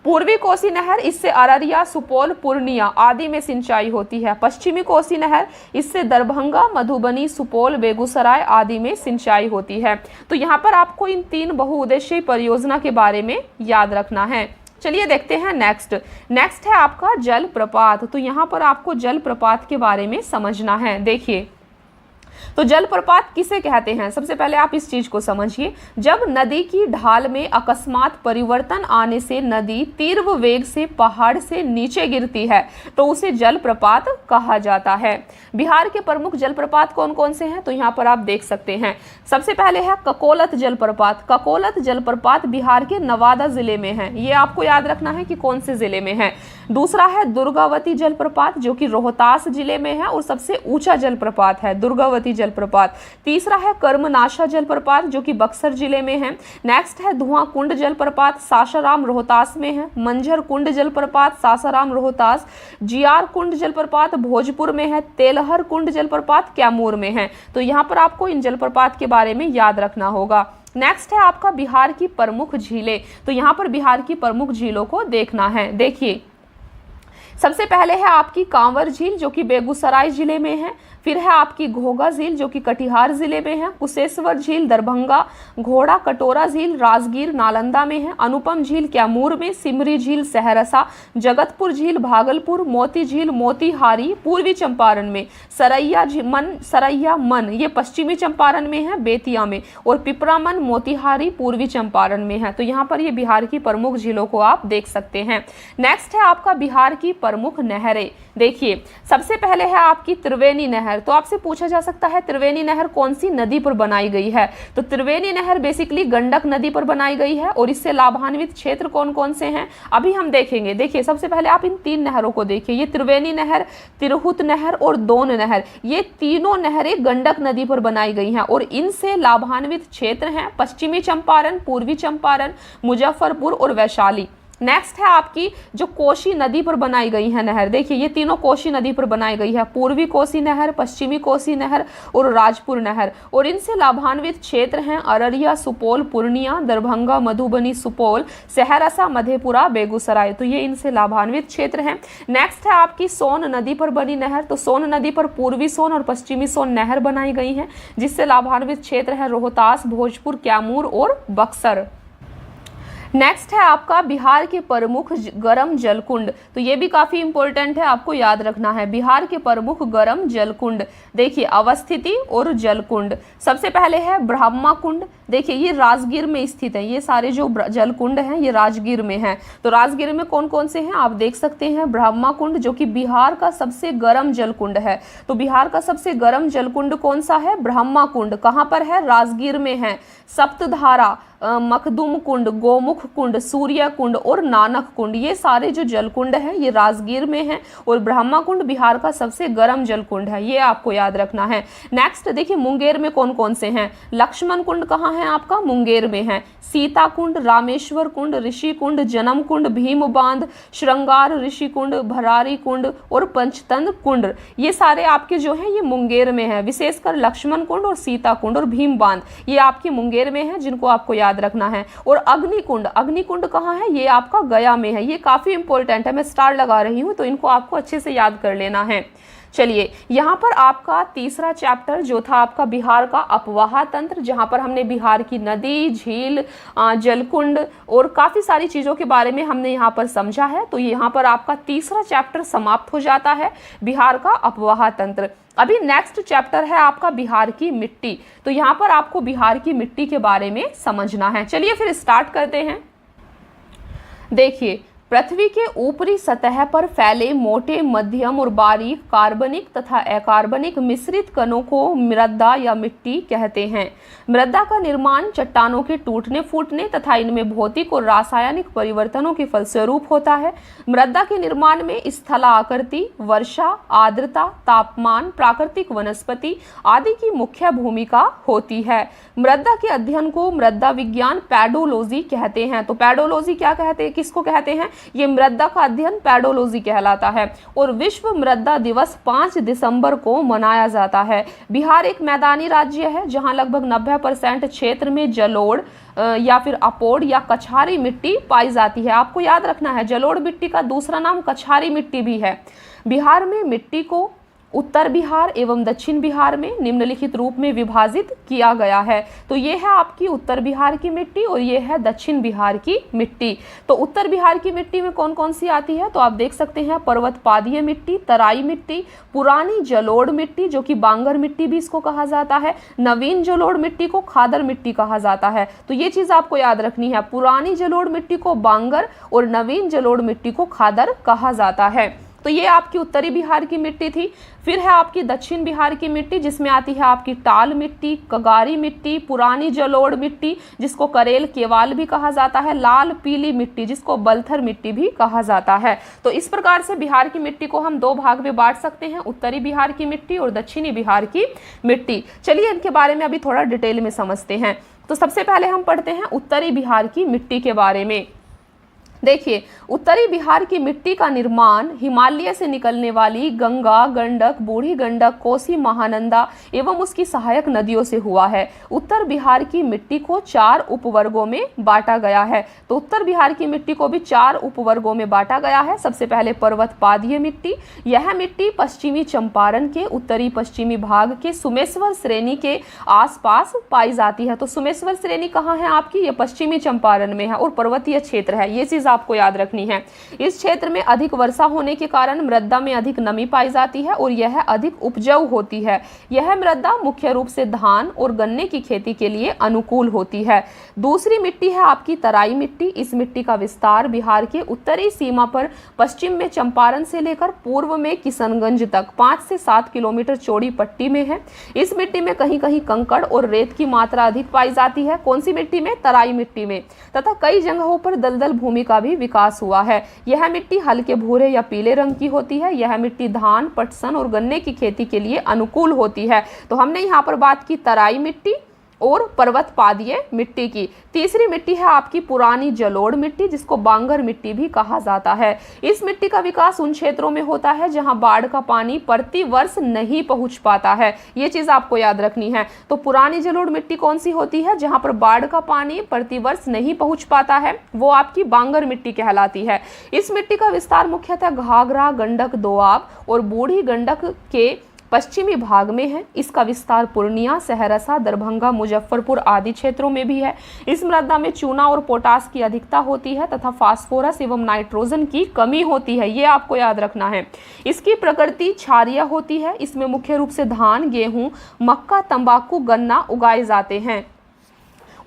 पूर्वी कोसी नहर, इससे अररिया, सुपौल, पूर्णिया आदि में सिंचाई होती है। पश्चिमी कोसी नहर, इससे दरभंगा, मधुबनी, सुपौल, बेगूसराय आदि में सिंचाई होती है। तो यहाँ पर आपको इन 3 बहुउद्देश्यीय परियोजना के बारे में याद रखना है। चलिए देखते हैं नेक्स्ट है आपका जलप्रपात। तो यहाँ पर आपको जलप्रपात के बारे में समझना है। देखिए, तो जलप्रपात किसे कहते हैं? सबसे पहले आप इस चीज को समझिए। जब नदी की ढाल में अकस्मात परिवर्तन आने से नदी तीव्र वेग से पहाड़ से नीचे गिरती है तो उसे जलप्रपात कहा जाता है। बिहार के प्रमुख जलप्रपात कौन कौन से हैं? तो यहाँ पर आप देख सकते हैं। सबसे पहले है ककोलत जलप्रपात। ककोलत जलप्रपात बिहार के नवादा जिले में है। ये आपको याद रखना है कि कौन से जिले में है। दूसरा है दुर्गावती जलप्रपात, जो कि रोहतास जिले में है और सबसे ऊंचा जलप्रपात है। दुर्गावती जलप्रपात। तीसरा है कर्मनाशा जलप्रपात जो कि बक्सर जिले में है। नेक्स्ट है धुआं कुंड जलप्रपात, सासाराम रोहतास में है। मंझर कुंड जलप्रपात, सासाराम रोहतास। जियार कुंड जलप्रपात भोजपुर में है। तेलहर कुंड जलप्रपात कैमूर में है। तो यहाँ पर आपको इन जलप्रपात के बारे में याद रखना होगा। नेक्स्ट है आपका बिहार की प्रमुख झीलें। तो यहाँ पर बिहार की प्रमुख झीलों को देखना है। देखिए, सबसे पहले है आपकी कांवर झील जो कि बेगूसराय जिले में है। फिर है आपकी घोघा झील जो कि कटिहार जिले में है। कुशेश्वर झील दरभंगा। घोड़ा कटोरा झील राजगीर नालंदा में है। अनुपम झील कैमूर में। सिमरी झील सहरसा। जगतपुर झील भागलपुर। मोती झील मोतीहारी पूर्वी चंपारण में। सरैया मन ये पश्चिमी चंपारण में है, बेतिया में। और पिपरामन मोतीहारी पूर्वी चंपारण में है। तो यहाँ पर ये बिहार की प्रमुख झीलों को आप देख सकते हैं। नेक्स्ट है आपका बिहार की प्रमुख नहरें। देखिए, सबसे पहले है आपकी त्रिवेणी नहर। तो आपसे पूछा जा सकता है त्रिवेणी नहर कौन सी नदी पर बनाई गई है। तो त्रिवेणी नहर बेसिकली गंडक नदी पर बनाई गई है। और इससे लाभान्वित क्षेत्र कौन कौन से हैं अभी हम देखेंगे। देखिए, सबसे पहले आप इन तीन नहरों को देखिए, ये त्रिवेणी नहर, तिरहुत नहर और दोन नहर, ये तीनों नहरें गंडक नदी पर बनाई गई हैं। और इनसे लाभान्वित क्षेत्र हैं पश्चिमी चंपारण, पूर्वी चंपारण, मुजफ्फरपुर और वैशाली। नेक्स्ट है आपकी जो कोसी नदी पर बनाई गई है नहर। देखिए, ये तीनों कोसी नदी पर बनाई गई है, पूर्वी कोसी नहर, पश्चिमी कोसी नहर और राजपुर नहर। और इनसे लाभान्वित क्षेत्र हैं अररिया, सुपौल, पूर्णिया, दरभंगा, मधुबनी, सुपौल, सहरसा, मधेपुरा, बेगूसराय। तो ये इनसे लाभान्वित क्षेत्र हैं। नेक्स्ट है आपकी सोन नदी पर बनी नहर। तो सोन नदी पर पूर्वी सोन और पश्चिमी सोन नहर बनाई गई है, जिससे लाभान्वित क्षेत्र है रोहतास, भोजपुर, कैमूर और बक्सर। नेक्स्ट है आपका बिहार के प्रमुख गर्म जलकुंड। तो ये भी काफी इंपॉर्टेंट है, आपको याद रखना है। बिहार के प्रमुख गर्म जलकुंड, देखिए अवस्थिति और जलकुंड। सबसे पहले है ब्रह्मा कुंड। देखिए, ये राजगीर में स्थित है। ये सारे जो जलकुंड हैं ये राजगीर में हैं। तो राजगीर में कौन कौन से हैं आप देख सकते हैं। ब्रह्मा कुंड जो कि बिहार का सबसे गर्म जलकुंड है। तो बिहार का सबसे गर्म जलकुंड कौन सा है, ब्रह्मा कुंड। कहाँ पर है, राजगीर में है। सप्तधारा, मखदुम कुंड, गोमुख कुंड, सूर्य कुंड और नानक कुंड, ये सारे जो जलकुंड हैं ये राजगीर में हैं। और ब्रह्मा कुंड बिहार का सबसे गर्म जलकुंड है, ये आपको याद रखना है। नेक्स्ट देखिए, मुंगेर में कौन कौन से हैं। लक्ष्मण कुंड कहाँ है आपका, मुंगेर में है। सीता कुंड, रामेश्वर कुंड, ऋषि कुंड, जन्म कुंड, भीम बांध, श्रृंगार ऋषि कुंड, भरारी कुंड और पंचतंत्र कुंड, ये सारे आपके जो हैं ये मुंगेर में है। विशेषकर लक्ष्मण कुंड और सीता कुंड और भीम बांध ये आपके मुंगेर में है, जिनको आपको याद रखना है। और अग्निकुंड, अग्निकुंड कहाँ है, ये आपका गया में है। ये काफी इंपॉर्टेंट है, मैं स्टार लगा रही हूँ तो इनको आपको अच्छे से याद कर लेना है। चलिए, यहाँ पर आपका तीसरा चैप्टर जो था आपका बिहार का अपवाह तंत्र, जहाँ पर हमने बिहार की नदी, झील, जलकुंड और काफ़ी सारी चीज़ों के बारे में हमने यहाँ पर समझा है। तो यहाँ पर आपका तीसरा चैप्टर समाप्त हो जाता है, बिहार का अपवाह तंत्र। अभी नेक्स्ट चैप्टर है आपका बिहार की मिट्टी। तो यहाँ पर आपको बिहार की मिट्टी के बारे में समझना है। चलिए फिर स्टार्ट करते हैं। देखिए, पृथ्वी के ऊपरी सतह पर फैले मोटे, मध्यम और बारीक कार्बनिक तथा अकार्बनिक मिश्रित कणों को मृदा या मिट्टी कहते हैं। मृदा का निर्माण चट्टानों के टूटने फूटने तथा इनमें भौतिक और रासायनिक परिवर्तनों के फलस्वरूप होता है। मृदा के निर्माण में स्थलाकृति, वर्षा, आर्द्रता, तापमान, प्राकृतिक वनस्पति आदि की मुख्य भूमिका होती है। मृदा के अध्ययन को मृदा विज्ञान पैडोलॉजी कहते हैं। तो पैडोलॉजी क्या कहते हैं, किसको कहते हैं, ये मृदा का अध्ययन पैडोलॉजी कहलाता है। और विश्व मृदा दिवस 5 दिसंबर को मनाया जाता है। बिहार एक मैदानी राज्य है जहां लगभग 90% क्षेत्र में जलोढ़ या फिर अपोड़ या कछारी मिट्टी पाई जाती है। आपको याद रखना है, जलोढ़ मिट्टी का दूसरा नाम कछारी मिट्टी भी है। बिहार में मिट्टी को उत्तर बिहार एवं दक्षिण बिहार में निम्नलिखित रूप में विभाजित किया गया है। तो ये है आपकी उत्तर बिहार की मिट्टी और ये है दक्षिण बिहार की मिट्टी। तो उत्तर बिहार की मिट्टी में कौन कौन सी आती है, तो आप देख सकते हैं पर्वतपादीय मिट्टी, तराई मिट्टी, पुरानी जलोढ़ मिट्टी जो कि बांगर मिट्टी भी इसको कहा जाता है, नवीन जलोढ़ मिट्टी को खादर मिट्टी कहा जाता है। तो ये चीज आपको याद रखनी है, पुरानी जलोढ़ मिट्टी को बांगर और नवीन जलोढ़ मिट्टी को खादर कहा जाता है। तो ये आपकी उत्तरी बिहार की मिट्टी थी। फिर है आपकी दक्षिण बिहार की मिट्टी, जिसमें आती है आपकी टाल मिट्टी, कगारी मिट्टी, पुरानी जलोढ़ मिट्टी जिसको करेल केवाल भी कहा जाता है, लाल पीली मिट्टी जिसको बलथर मिट्टी भी कहा जाता है। तो इस प्रकार से बिहार की मिट्टी को हम दो भाग में बांट सकते हैं, उत्तरी बिहार की मिट्टी और दक्षिणी बिहार की मिट्टी। चलिए इनके बारे में अभी थोड़ा डिटेल में समझते हैं। तो सबसे पहले हम पढ़ते हैं उत्तरी बिहार की मिट्टी के बारे में। देखिए, उत्तरी बिहार की मिट्टी का निर्माण हिमालय से निकलने वाली गंगा, गंडक, बूढ़ी गंडक, कोसी, महानंदा एवं उसकी सहायक नदियों से हुआ है। उत्तर बिहार की मिट्टी को 4 उपवर्गों में बांटा गया है। तो उत्तर बिहार की मिट्टी को भी 4 उपवर्गों में बांटा गया है। सबसे पहले पर्वत पादीय मिट्टी। यह मिट्टी पश्चिमी चंपारण के उत्तरी पश्चिमी भाग के सुमेश्वर श्रेणी के आसपास पाई जाती है। तो सुमेश्वर श्रेणी कहाँ है आपकी? ये पश्चिमी चंपारण में है और पर्वतीय क्षेत्र है, ये चीज आपको याद रखनी है। इस क्षेत्र में अधिक वर्षा होने के कारण मृदा में अधिक नमी पाई जाती है और यह अधिक उपजाऊ होती है। यह मृदा मुख्य रूप से धान और गन्ने की खेती के लिए अनुकूल होती है। दूसरी मिट्टी है आपकी तराई मिट्टी। इस मिट्टी का विस्तार बिहार के उत्तरी सीमा पर पश्चिम में चंपारण से लेकर पूर्व में किशनगंज तक 5 से 7 किलोमीटर चौड़ी पट्टी में है। इस मिट्टी में कहीं कहीं कंकड़ और रेत की मात्रा अधिक पाई जाती है। कौन सी मिट्टी में? तराई मिट्टी में। तथा कई जगहों पर दलदल भूमि का भी विकास हुआ है। यह मिट्टी हल्के भूरे या पीले रंग की होती है। यह मिट्टी धान, पटसन और गन्ने की खेती के लिए अनुकूल होती है। तो हमने यहाँ पर बात की तराई मिट्टी और पर्वत पादीय मिट्टी की। तीसरी मिट्टी है आपकी पुरानी जलोढ़ मिट्टी जिसको बांगर मिट्टी भी कहा जाता है। इस मिट्टी का विकास उन क्षेत्रों में होता है जहां बाढ़ का पानी प्रति वर्ष नहीं पहुंच पाता है। ये चीज आपको याद रखनी है। तो पुरानी जलोढ़ मिट्टी कौन सी होती है? जहां पर बाढ़ का पानी प्रति वर्ष नहीं पहुंच पाता है, वो आपकी बांगर मिट्टी कहलाती है। इस मिट्टी का विस्तार मुख्यतः घाघरा, गंडक, दोआब और बूढ़ी गंडक के पश्चिमी भाग में है। इसका विस्तार पूर्णिया, सहरसा, दरभंगा, मुजफ्फरपुर आदि क्षेत्रों में भी है। इस मृदा में चूना और पोटास की अधिकता होती है तथा फास्फोरस एवं नाइट्रोजन की कमी होती है, ये आपको याद रखना है। इसकी प्रकृति क्षारीय होती है। इसमें मुख्य रूप से धान, गेहूं, मक्का, तंबाकू, गन्ना उगाए जाते हैं।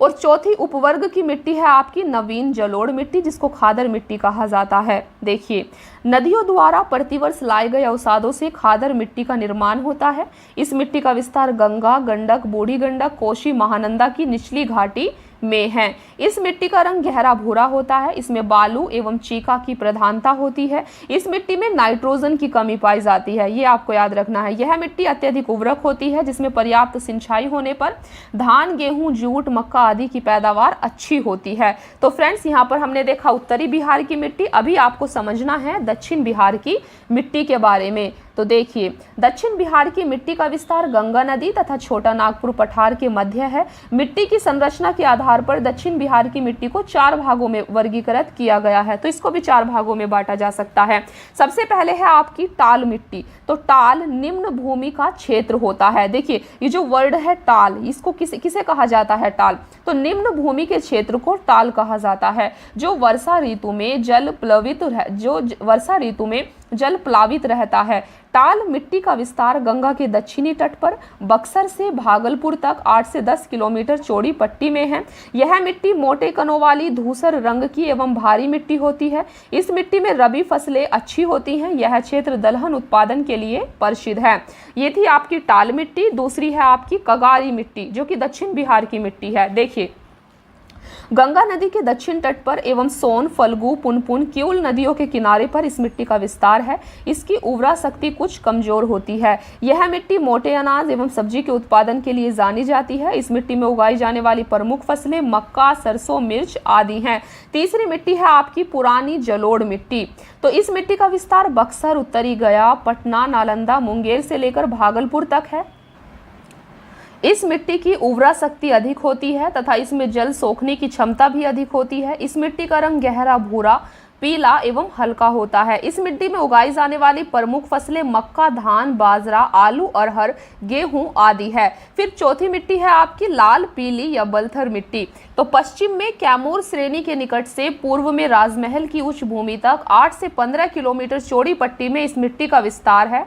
और चौथी उपवर्ग की मिट्टी है आपकी नवीन जलोढ़ मिट्टी जिसको खादर मिट्टी कहा जाता है। देखिए, नदियों द्वारा प्रतिवर्ष लाए गए अवसादों से खादर मिट्टी का निर्माण होता है। इस मिट्टी का विस्तार गंगा, गंडक, बूढ़ी गंडक, कोसी, महानंदा की निचली घाटी में है। इस मिट्टी का रंग गहरा भूरा होता है। इसमें बालू एवं चीका की प्रधानता होती है। इस मिट्टी में नाइट्रोजन की कमी पाई जाती है, ये आपको याद रखना है। यह मिट्टी अत्यधिक उर्वरक होती है जिसमें पर्याप्त सिंचाई होने पर धान, गेहूं, जूट, मक्का आदि की पैदावार अच्छी होती है। तो फ्रेंड्स, यहाँ पर हमने देखा उत्तरी बिहार की मिट्टी। अभी आपको समझना है दक्षिण बिहार की मिट्टी के बारे में। तो देखिए, दक्षिण बिहार की मिट्टी का विस्तार गंगा नदी तथा छोटा नागपुर पठार के मध्य है। मिट्टी की संरचना के आधार पर दक्षिण बिहार की मिट्टी को 4 भागों में वर्गीकृत किया गया है। तो इसको भी 4 भागों में बांटा जा सकता है। सबसे पहले है आपकी टाल मिट्टी। तो टाल निम्न भूमि का क्षेत्र होता है। देखिए, ये जो वर्ड है टाल, इसको किसे कहा जाता है? टाल। तो निम्न भूमि के क्षेत्र को टाल कहा जाता है जो वर्षा ऋतु में जल प्लावित रहता है। टाल मिट्टी का विस्तार गंगा के दक्षिणी तट पर बक्सर से भागलपुर तक 8 से 10 किलोमीटर चौड़ी पट्टी में है। यह मिट्टी मोटे कणों वाली धूसर रंग की एवं भारी मिट्टी होती है। इस मिट्टी में रबी फसलें अच्छी होती हैं। यह क्षेत्र दलहन उत्पादन के लिए प्रसिद्ध है। ये थी आपकी टाल मिट्टी। दूसरी है आपकी कगारी मिट्टी जो कि दक्षिण बिहार की मिट्टी है। देखिए, गंगा नदी के दक्षिण तट पर एवं सोन, फल्गु, पुनपुन, क्यूल नदियों के किनारे पर इस मिट्टी का विस्तार है। इसकी उर्वरा शक्ति कुछ कमजोर होती है। यह मिट्टी मोटे अनाज एवं सब्जी के उत्पादन के लिए जानी जाती है। इस मिट्टी में उगाई जाने वाली प्रमुख फसलें मक्का, सरसों, मिर्च आदि हैं। तीसरी मिट्टी है आपकी पुरानी जलोढ़ मिट्टी। तो इस मिट्टी का विस्तार बक्सर, उत्तरी गया, पटना, नालंदा, मुंगेर से लेकर भागलपुर तक है। इस मिट्टी की उर्वरा शक्ति अधिक होती है तथा इसमें जल सोखने की क्षमता भी अधिक होती है। इस मिट्टी का रंग गहरा भूरा, पीला एवं हल्का होता है। इस मिट्टी में उगाई जाने वाली प्रमुख फसलें मक्का, धान, बाजरा, आलू, अरहर, गेहूं आदि है। फिर चौथी मिट्टी है आपकी लाल पीली या बलथर मिट्टी। तो पश्चिम में कैमूर श्रेणी के निकट से पूर्व में राजमहल की उच्च भूमि तक 8 से 15 किलोमीटर चौड़ी पट्टी में इस मिट्टी का विस्तार है।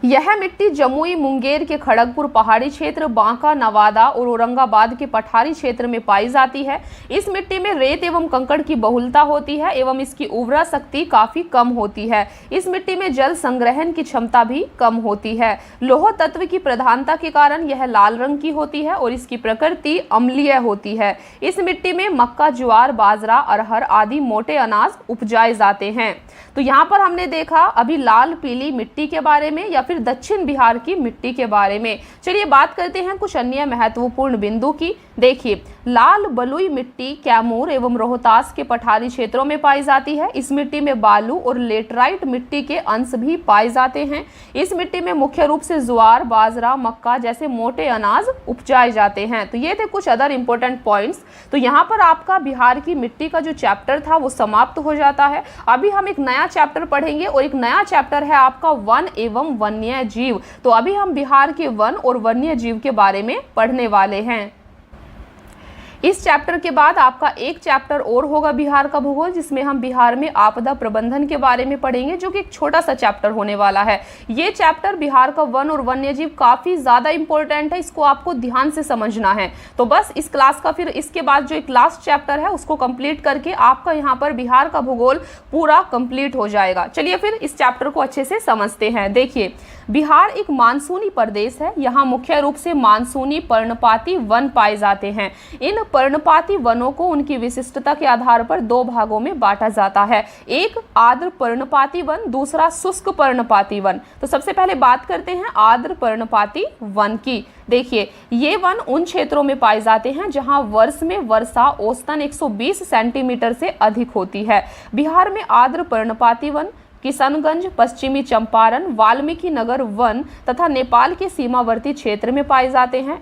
यह मिट्टी जमुई, मुंगेर के खड़गपुर पहाड़ी क्षेत्र, बांका, नवादा और औरंगाबाद के पठारी क्षेत्र में पाई जाती है। इस मिट्टी में रेत एवं कंकड़ की बहुलता होती है एवं इसकी उर्वरा शक्ति काफी कम होती है। इस मिट्टी में जल संग्रहण की क्षमता भी कम होती है। लौह तत्व की प्रधानता के कारण यह लाल रंग की होती है और इसकी प्रकृति अम्लीय होती है। इस मिट्टी में मक्का, ज्वार, बाजरा, अरहर आदि मोटे अनाज उपजाए जाते हैं। तो यहाँ पर हमने देखा अभी लाल पीली मिट्टी के बारे में या फिर दक्षिण बिहार की मिट्टी के बारे में। चलिए बात करते हैं कुछ अन्य महत्वपूर्ण बिंदु की। देखिए, लाल बलुई मिट्टी कैमूर एवं रोहतास के पठारी क्षेत्रों में पाई जाती है। इस मिट्टी में बालू और लेटराइट मिट्टी के अंश भी पाए जाते हैं। इस मिट्टी में मुख्य रूप से ज्वार, बाजरा, मक्का जैसे मोटे अनाज उपजाए जाते हैं। तो ये थे कुछ अदर इंपॉर्टेंट पॉइंट्स। तो यहाँ पर आपका बिहार की मिट्टी का जो चैप्टर था वो समाप्त हो जाता है। अभी हम एक नया चैप्टर पढ़ेंगे और एक नया चैप्टर है आपका वन एवं वन्य जीव। तो अभी हम बिहार के वन और वन्य जीव के बारे में पढ़ने वाले हैं। इस चैप्टर के बाद आपका एक चैप्टर और होगा बिहार का भूगोल, जिसमें हम बिहार में आपदा प्रबंधन के बारे में पढ़ेंगे, जो कि एक छोटा सा चैप्टर होने वाला है। ये चैप्टर बिहार का वन और वन्य जीव काफी ज्यादा इंपॉर्टेंट है, इसको आपको ध्यान से समझना है। तो बस इस क्लास का फिर इसके बाद जो एक लास्ट चैप्टर है उसको कंप्लीट करके आपका यहाँ पर बिहार का भूगोल पूरा कंप्लीट हो जाएगा। चलिए फिर इस चैप्टर को अच्छे से समझते हैं। देखिए, बिहार एक मानसूनी प्रदेश है। यहाँ मुख्य रूप से मानसूनी पर्णपाती वन पाए जाते हैं। इन पर्णपाती वनों को उनकी विशिष्टता के आधार पर दो भागों में बांटा जाता है, एक आर्द्र पर्णपाती वन, दूसरा शुष्क पर्णपाती वन। तो सबसे पहले बात करते हैं आर्द्र पर्णपाती वन की। देखिए, ये वन उन क्षेत्रों में पाए जाते हैं जहां वर्ष में वर्षा औसतन 120 सेंटीमीटर से अधिक होती है। बिहार में आर्द्र पर्णपाती वन किशनगंज, पश्चिमी चंपारण, वाल्मीकि नगर वन तथा नेपाल के सीमावर्ती क्षेत्र में पाए जाते हैं।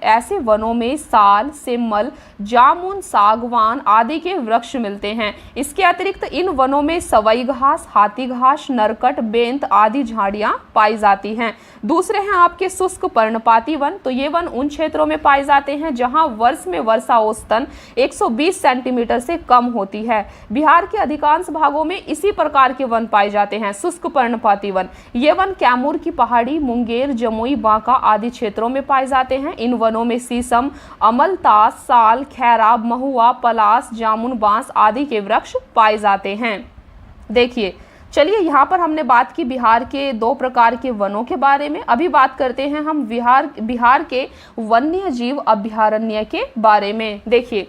ऐसे वनों में साल, सेमल, जामुन, सागवान आदि के वृक्ष मिलते हैं। इसके अतिरिक्त इन वनों में सवई घास, हाथी घास, नरकट, बेंत आदि झाड़ियां पाई जाती हैं। दूसरे हैं आपके शुष्क पर्णपाती वन। तो ये वन उन क्षेत्रों में पाए जाते हैं जहां वर्ष में वर्षा औसतन 120 सेंटीमीटर से कम होती है। बिहार के अधिकांश भागों में इसी प्रकार के वन पाए जाते हैं, शुष्क पर्णपाती वन। ये वन कैमूर की पहाड़ी, मुंगेर, जमुई, बांका आदि क्षेत्रों में पाए जाते हैं। इन वनों में शीशम, अमलतास, साल, खैरा, महुआ, पलास, जामुन, बांस आदि के वृक्ष पाए जाते हैं। देखिए, चलिए यहाँ पर हमने बात की बिहार के दो प्रकार के वनों के बारे में। अभी बात करते हैं हम बिहार के वन्य जीव अभयारण्य के बारे में। देखिए,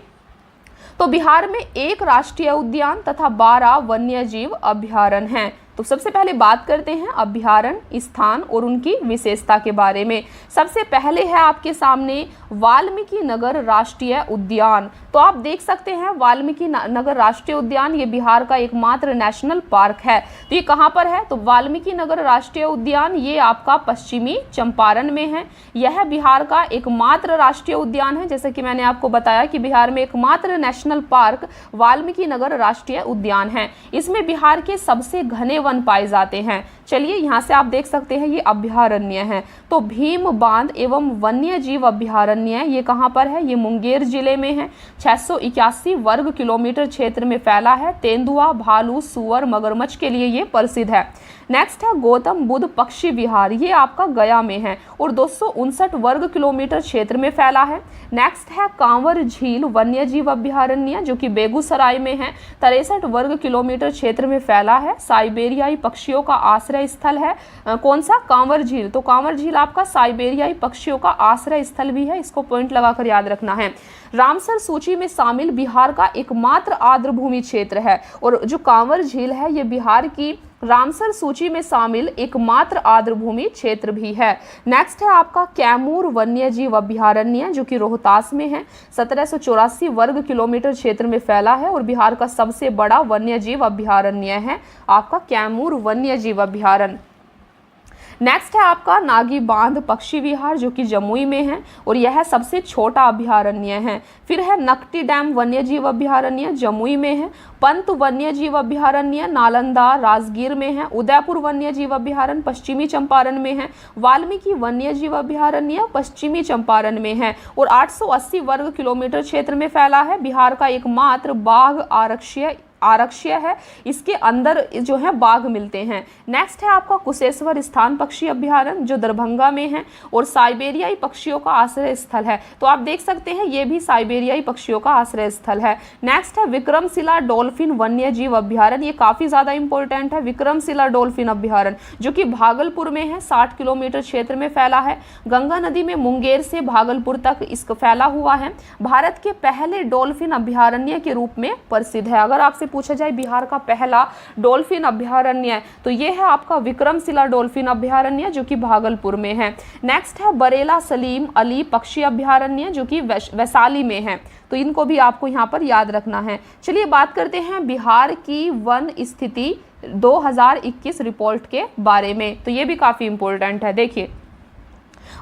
तो बिहार में एक राष्ट्रीय उद्यान तथा 12 वन्य जीव अभयारण्य हैं। तो सबसे पहले बात करते हैं अभयारण्य स्थान और उनकी विशेषता के बारे में। सबसे पहले है आपके सामने वाल्मीकि नगर राष्ट्रीय उद्यान। तो आप देख सकते हैं वाल्मीकि नगर राष्ट्रीय उद्यान ये बिहार का एकमात्र नेशनल पार्क है। तो ये कहाँ पर है? तो वाल्मीकि नगर राष्ट्रीय उद्यान ये आपका पश्चिमी चंपारण में है। यह बिहार का एकमात्र राष्ट्रीय उद्यान है। जैसे कि मैंने आपको बताया कि बिहार में एकमात्र नेशनल पार्क वाल्मीकि नगर राष्ट्रीय उद्यान है। इसमें बिहार के सबसे घने वन पाए जाते हैं। चलिए यहाँ से आप देख सकते हैं ये अभयारण्य है। तो भीम बांध एवं वन्य जीव अभयारण्य ये कहाँ पर है? ये मुंगेर जिले में है। 681 वर्ग किलोमीटर क्षेत्र में फैला है। तेंदुआ, भालू, सुअर, मगरमच्छ के लिए ये प्रसिद्ध है। नेक्स्ट है गौतम बुद्ध पक्षी विहार, ये आपका गया में है और 259 वर्ग किलोमीटर क्षेत्र में फैला है। नेक्स्ट है कांवर झील वन्य जीव अभयारण्य जो कि बेगूसराय में है। 63 वर्ग किलोमीटर क्षेत्र में फैला है। साइबेरियाई पक्षियों का आश्रय स्थल है। कौन सा? कांवर झील। तो कांवर झील आपका साइबेरियाई पक्षियों का आश्रय स्थल भी है, इसको पॉइंट लगाकर याद रखना है। रामसर सूची में शामिल बिहार का एकमात्र आर्द्र भूमि क्षेत्र है और जो कांवर झील है ये बिहार की रामसर सूची में शामिल एकमात्र आर्द्र भूमि क्षेत्र भी है। नेक्स्ट है आपका कैमूर वन्य जीव अभयारण्य जो कि रोहतास में है। 1784 वर्ग किलोमीटर क्षेत्र में फैला है और बिहार का सबसे बड़ा वन्य जीव अभयारण्य है आपका कैमूर वन्य जीव अभयारण्य। नेक्स्ट है आपका नागी बांध पक्षी विहार जो कि जमुई में है और यह सबसे छोटा अभयारण्य है। फिर है नकटी डैम वन्य जीव अभयारण्य जमुई में है। पंत वन्य जीव अभयारण्य नालंदा राजगीर में है। उदयपुर वन्य जीव अभयारण्य पश्चिमी चंपारण में है। वाल्मीकि वन्य जीव अभयारण्य पश्चिमी चंपारण में है और 880 वर्ग किलोमीटर क्षेत्र में फैला है। बिहार का एकमात्र बाघ आरक्षीय आरक्षीय है, इसके अंदर जो है बाघ मिलते हैं। नेक्स्ट है आपका कुशेश्वर स्थान पक्षी अभ्यारण्य जो दरभंगा में है और साइबेरियाई पक्षियों का आश्रय स्थल है। तो आप देख सकते हैं ये भी साइबेरियाई पक्षियों का आश्रय स्थल है। नेक्स्ट है विक्रमशिला डॉल्फिन वन्य जीव अभ्यारण्य, ये काफी ज्यादा इंपॉर्टेंट है। विक्रमशिला डॉल्फिन अभ्यारण्य जो कि भागलपुर में है, 60 किलोमीटर क्षेत्र में फैला है। गंगा नदी में मुंगेर से भागलपुर तक इसका फैला हुआ है। भारत के पहले डॉल्फिन अभ्यारण्य के रूप में प्रसिद्ध है। अगर आपसे पूछा जाए बिहार का पहला डॉल्फिन अभ्यारण्य तो ये है आपका विक्रमशिला डॉल्फिन अभ्यारण्य जो कि भागलपुर में है। नेक्स्ट है बरेला सलीम अली पक्षी अभ्यारण्य जो कि वैशाली में है। तो इनको भी आपको यहाँ पर याद रखना है। चलिए बात करते हैं बिहार की वन स्थिति 2021 रिपोर्ट के बारे में। तो ये भी काफी इंपॉर्टेंट है। देखिए,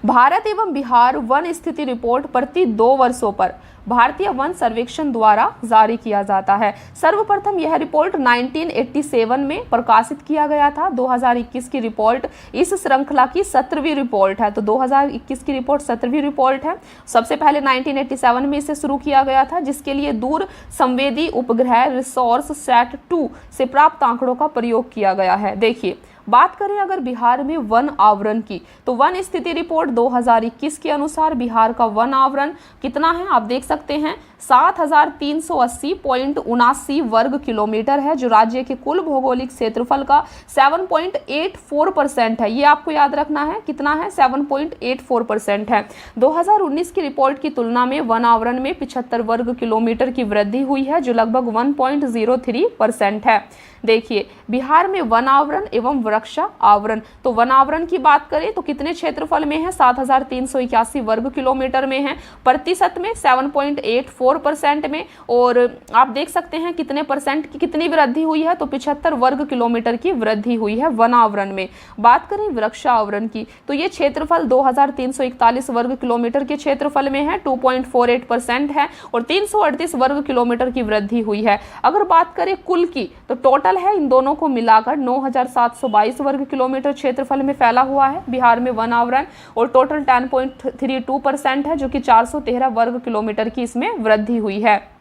भारत एवं बिहार वन स्थिति रिपोर्ट प्रति 2 वर्षों पर भारतीय वन सर्वेक्षण द्वारा जारी किया जाता है। सर्वप्रथम यह रिपोर्ट 1987 में प्रकाशित किया गया था। 2021 की रिपोर्ट इस श्रृंखला की 17वीं रिपोर्ट है। तो 2021 की रिपोर्ट 17वीं रिपोर्ट है। सबसे पहले 1987 में इसे शुरू किया गया था, जिसके लिए दूर संवेदी उपग्रह रिसोर्स सेट 2 से प्राप्त आंकड़ों का प्रयोग किया गया है। देखिए, बात करें अगर बिहार में वन आवरण की तो वन स्थिति रिपोर्ट 2021 के अनुसार बिहार का वन आवरण कितना है आप देख सकते हैं 7380.79 वर्ग किलोमीटर है, जो राज्य के कुल भौगोलिक क्षेत्रफल का 7.84% है। ये आपको याद रखना है, कितना है 7.84% है। 2019 की रिपोर्ट की तुलना में वन आवरण में 75 वर्ग किलोमीटर की वृद्धि हुई है, जो लगभग 1.03% है। देखिए, बिहार में वन आवरण एवं वृक्ष आवरण, तो वन आवरण की बात करें तो कितने क्षेत्रफल में है 7381 वर्ग किलोमीटर में है, प्रतिशत में 7.84% में, और आप देख सकते हैं कितने परसेंट की कितनी वृद्धि हुई है, तो 75 वर्ग किलोमीटर की वृद्धि हुई है वन आवरण में। बात करें वृक्ष आवरण की तो ये क्षेत्रफल 2341 वर्ग किलोमीटर के क्षेत्रफल में है, 2.48% है, और 338 वर्ग किलोमीटर की वृद्धि हुई है। अगर बात करें कुल की तो टोटल है इन दोनों को मिलाकर 9722 वर्ग किलोमीटर क्षेत्रफल में फैला हुआ है बिहार में वन आवरण, और टोटल 10.32% है, जो कि 413 वर्ग किलोमीटर की इसमें वृद्धि हुई है।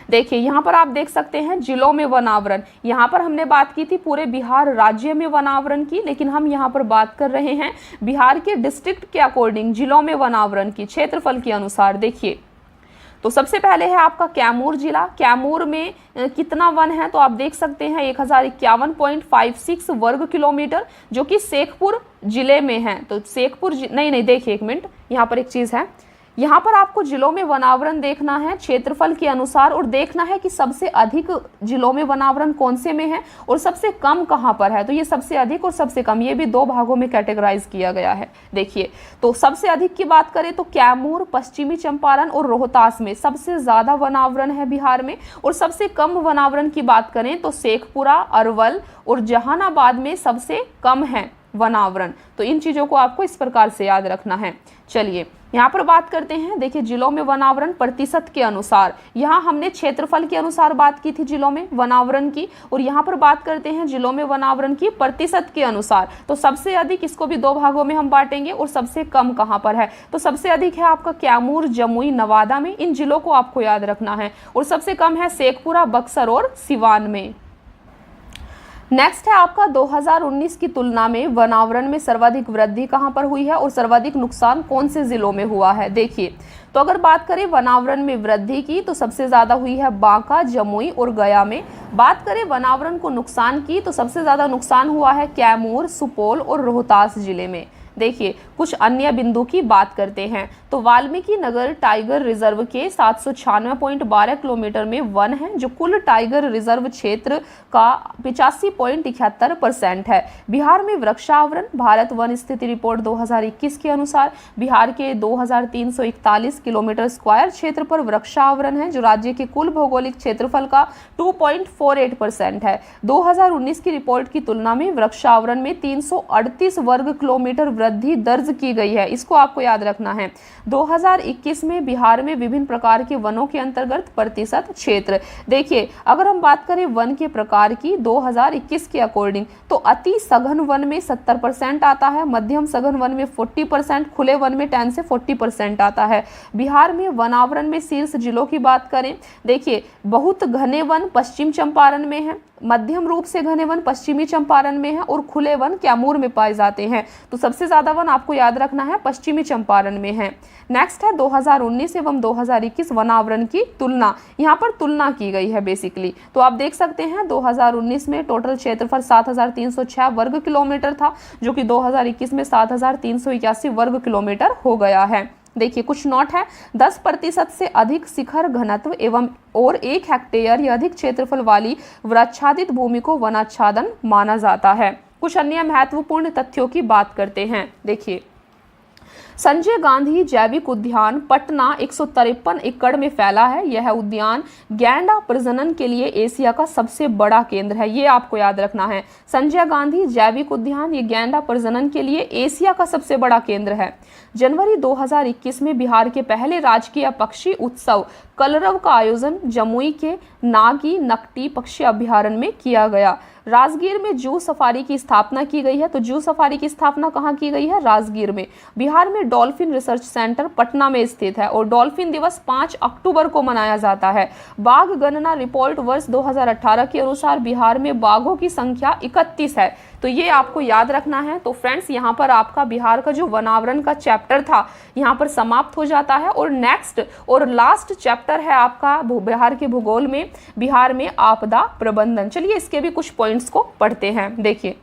देखिए, यहाँ पर आप देख सकते हैं जिलों में वन आवरण। यहाँ पर हमने बात की थी पूरे बिहार राज्य में वन आवरण की, लेकिन हम यहाँ पर बात कर रहे हैं बिहार के डिस्ट्रिक्ट के अकॉर्डिंग जिलों में वन आवरण की क्षेत्रफल के अनुसार। देखिए, तो सबसे पहले है आपका कैमूर जिला। कैमूर में कितना वन है तो आप देख सकते हैं 1051.56 वर्ग किलोमीटर, जो कि शेखपुर जिले में है। तो शेखपुर नहीं, देखिए एक मिनट, यहाँ पर एक चीज़ है, यहाँ पर आपको जिलों में वनावरण देखना है क्षेत्रफल के अनुसार, और देखना है कि सबसे अधिक जिलों में वनावरण कौन से में है और सबसे कम कहाँ पर है। तो ये सबसे अधिक और सबसे कम, ये भी 2 भागों में कैटेगराइज किया गया है। देखिए, तो सबसे अधिक की बात करें तो कैमूर, पश्चिमी चंपारण और रोहतास में सबसे ज्यादा वनावरण है बिहार में, और सबसे कम वनावरण की बात करें तो शेखपुरा, अरवल और जहानाबाद में सबसे कम है वनावरण। तो इन चीजों को आपको इस प्रकार से याद रखना है। चलिए, यहाँ पर बात करते हैं। देखिए, जिलों में वनावरण प्रतिशत के अनुसार, यहाँ हमने क्षेत्रफल के अनुसार बात की थी जिलों में वनावरण की, और यहाँ पर बात करते हैं जिलों में वनावरण की प्रतिशत के अनुसार। तो सबसे अधिक, इसको भी 2 भागों में हम बांटेंगे, और सबसे कम कहाँ पर है तो सबसे अधिक है आपका कैमूर, जमुई, नवादा में, इन जिलों को आपको याद रखना है, और सबसे कम है शेखपुरा, बक्सर और सिवान में। नेक्स्ट है आपका 2019 की तुलना में वनावरण में सर्वाधिक वृद्धि कहां पर हुई है और सर्वाधिक नुकसान कौन से जिलों में हुआ है। देखिए, तो अगर बात करें वनावरण में वृद्धि की तो सबसे ज्यादा हुई है बांका, जमुई और गया में। बात करें वनावरण को नुकसान की तो सबसे ज्यादा नुकसान हुआ है कैमूर, सुपौल और रोहतास जिले में। देखिए, कुछ अन्य बिंदु की बात करते हैं तो वाल्मीकि नगर टाइगर रिजर्व के 796.12 किलोमीटर में वन है, जो कुल टाइगर रिजर्व क्षेत्र का 85.71% है। बिहार में वृक्षावरण, भारत वन स्थिति रिपोर्ट 2021 के अनुसार बिहार के 2341 किलोमीटर स्क्वायर क्षेत्र पर वृक्षावरण है, जो राज्य के कुल भौगोलिक क्षेत्रफल का 2.48% है। 2019 की रिपोर्ट की तुलना में वृक्षावरण में 338 वर्ग किलोमीटर वृद्धि दर्ज की गई है, इसको आपको याद रखना है। 2021 में बिहार में विभिन्न प्रकार के वनों के अंतर्गत प्रतिशत क्षेत्र, देखिए अगर हम बात करें वन के प्रकार की 2021 के अकॉर्डिंग, तो अति सघन वन में 70% आता है, मध्यम सघन वन में 40%, खुले वन में 10 से 40% आता है। बिहार में वनावरण में शीर्ष जिलों की बात करें, देखिए बहुत घने वन पश्चिम चंपारण में है, मध्यम रूप से घने वन पश्चिमी चंपारण में है और खुले वन कैमूर में पाए जाते हैं। तो सबसे ज्यादा वन आपको याद रखना है पश्चिमी चंपारण में है। नेक्स्ट है 2019 एवं 2021 वनावरण की तुलना, यहाँ पर तुलना की गई है बेसिकली। तो आप देख सकते हैं 2019 में टोटल क्षेत्रफल 7306 वर्ग किलोमीटर था, जो कि 2021 में 7381 वर्ग किलोमीटर हो गया है। देखिए कुछ नोट है, 10% से अधिक शिखर घनत्व एवं और 1 हेक्टेयर या अधिक क्षेत्रफल वाली वृक्षादित भूमि को वनाच्छादन माना जाता है। कुछ अन्य महत्वपूर्ण तथ्यों की बात करते हैं। देखिए संजय गांधी जैविक उद्यान पटना 153 एकड़ में फैला है। यह उद्यान गैंडा प्रजनन के लिए एशिया का सबसे बड़ा केंद्र है, ये आपको याद रखना है। संजय गांधी जैविक उद्यान ये गैंडा प्रजनन के लिए एशिया का सबसे बड़ा केंद्र है। जनवरी 2021 में बिहार के पहले राजकीय पक्षी उत्सव कलरव का आयोजन जमुई के नागी नकटी पक्षी अभ्यारण्य में किया गया। राजगीर में जू सफारी की स्थापना की गई है। तो जू सफारी की स्थापना कहाँ की गई है? राजगीर में। बिहार में डॉल्फिन रिसर्च सेंटर पटना में स्थित है और डॉल्फिन दिवस 5 अक्टूबर को मनाया जाता है। बाघ गणना रिपोर्ट वर्ष 2018 के अनुसार बिहार में बाघों की संख्या 31 है। तो ये आपको याद रखना है। तो फ्रेंड्स यहाँ पर आपका बिहार का जो वनावरण का चैप्टर था यहाँ पर समाप्त हो जाता है और नेक्स्ट और लास्ट चैप्टर है आपका बिहार के भूगोल में बिहार में आपदा प्रबंधन। चलिए इसके भी कुछ पॉइंट्स को पढ़ते हैं। देखिए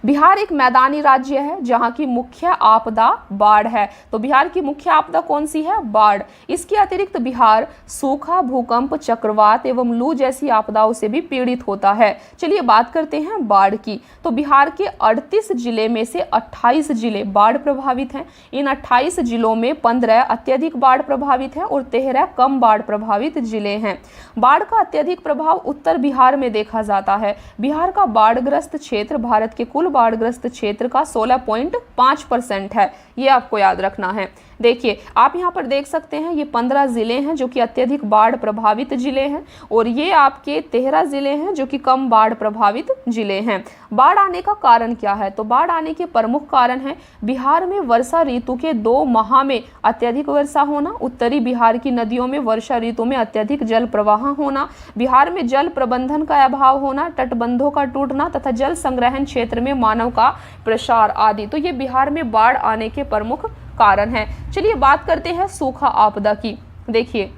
बिहार एक मैदानी राज्य है जहां की मुख्य आपदा बाढ़ है। तो बिहार की मुख्य आपदा कौन सी है? बाढ़। इसके अतिरिक्त बिहार सूखा, भूकंप, चक्रवात एवं लू जैसी आपदाओं से भी पीड़ित होता है। चलिए बात करते हैं बाढ़ की। तो बिहार के 38 जिले में से 28 जिले बाढ़ प्रभावित हैं। इन 28 जिलों में 15 अत्यधिक बाढ़ प्रभावित हैं और 13 कम बाढ़ प्रभावित जिले हैं। बाढ़ का अत्यधिक प्रभाव उत्तर बिहार में देखा जाता है। बिहार का बाढ़ग्रस्त क्षेत्र भारत के कुल बाढ़ग्रस्त क्षेत्र का 16.5% है। ये आपको याद रखना है। देखिए आप यहाँ पर देख सकते हैं ये 15 जिले हैं जो कि अत्यधिक बाढ़ प्रभावित जिले हैं और ये आपके 13 जिले हैं जो कि कम बाढ़ प्रभावित जिले हैं। बाढ़ आने का कारण क्या है? तो बाढ़ आने के प्रमुख कारण है बिहार में वर्षा ऋतु के 2 माह में अत्यधिक वर्षा होना, उत्तरी बिहार की नदियों में वर्षा ऋतु में अत्यधिक जल प्रवाह होना, बिहार में जल प्रबंधन का अभाव होना, तटबंधों का टूटना तथा जल संग्रहण क्षेत्र में मानव का प्रसार आदि। तो ये बिहार में बाढ़ आने के प्रमुख कारण है। चलिए बात करते हैं सूखा आपदा की। देखिए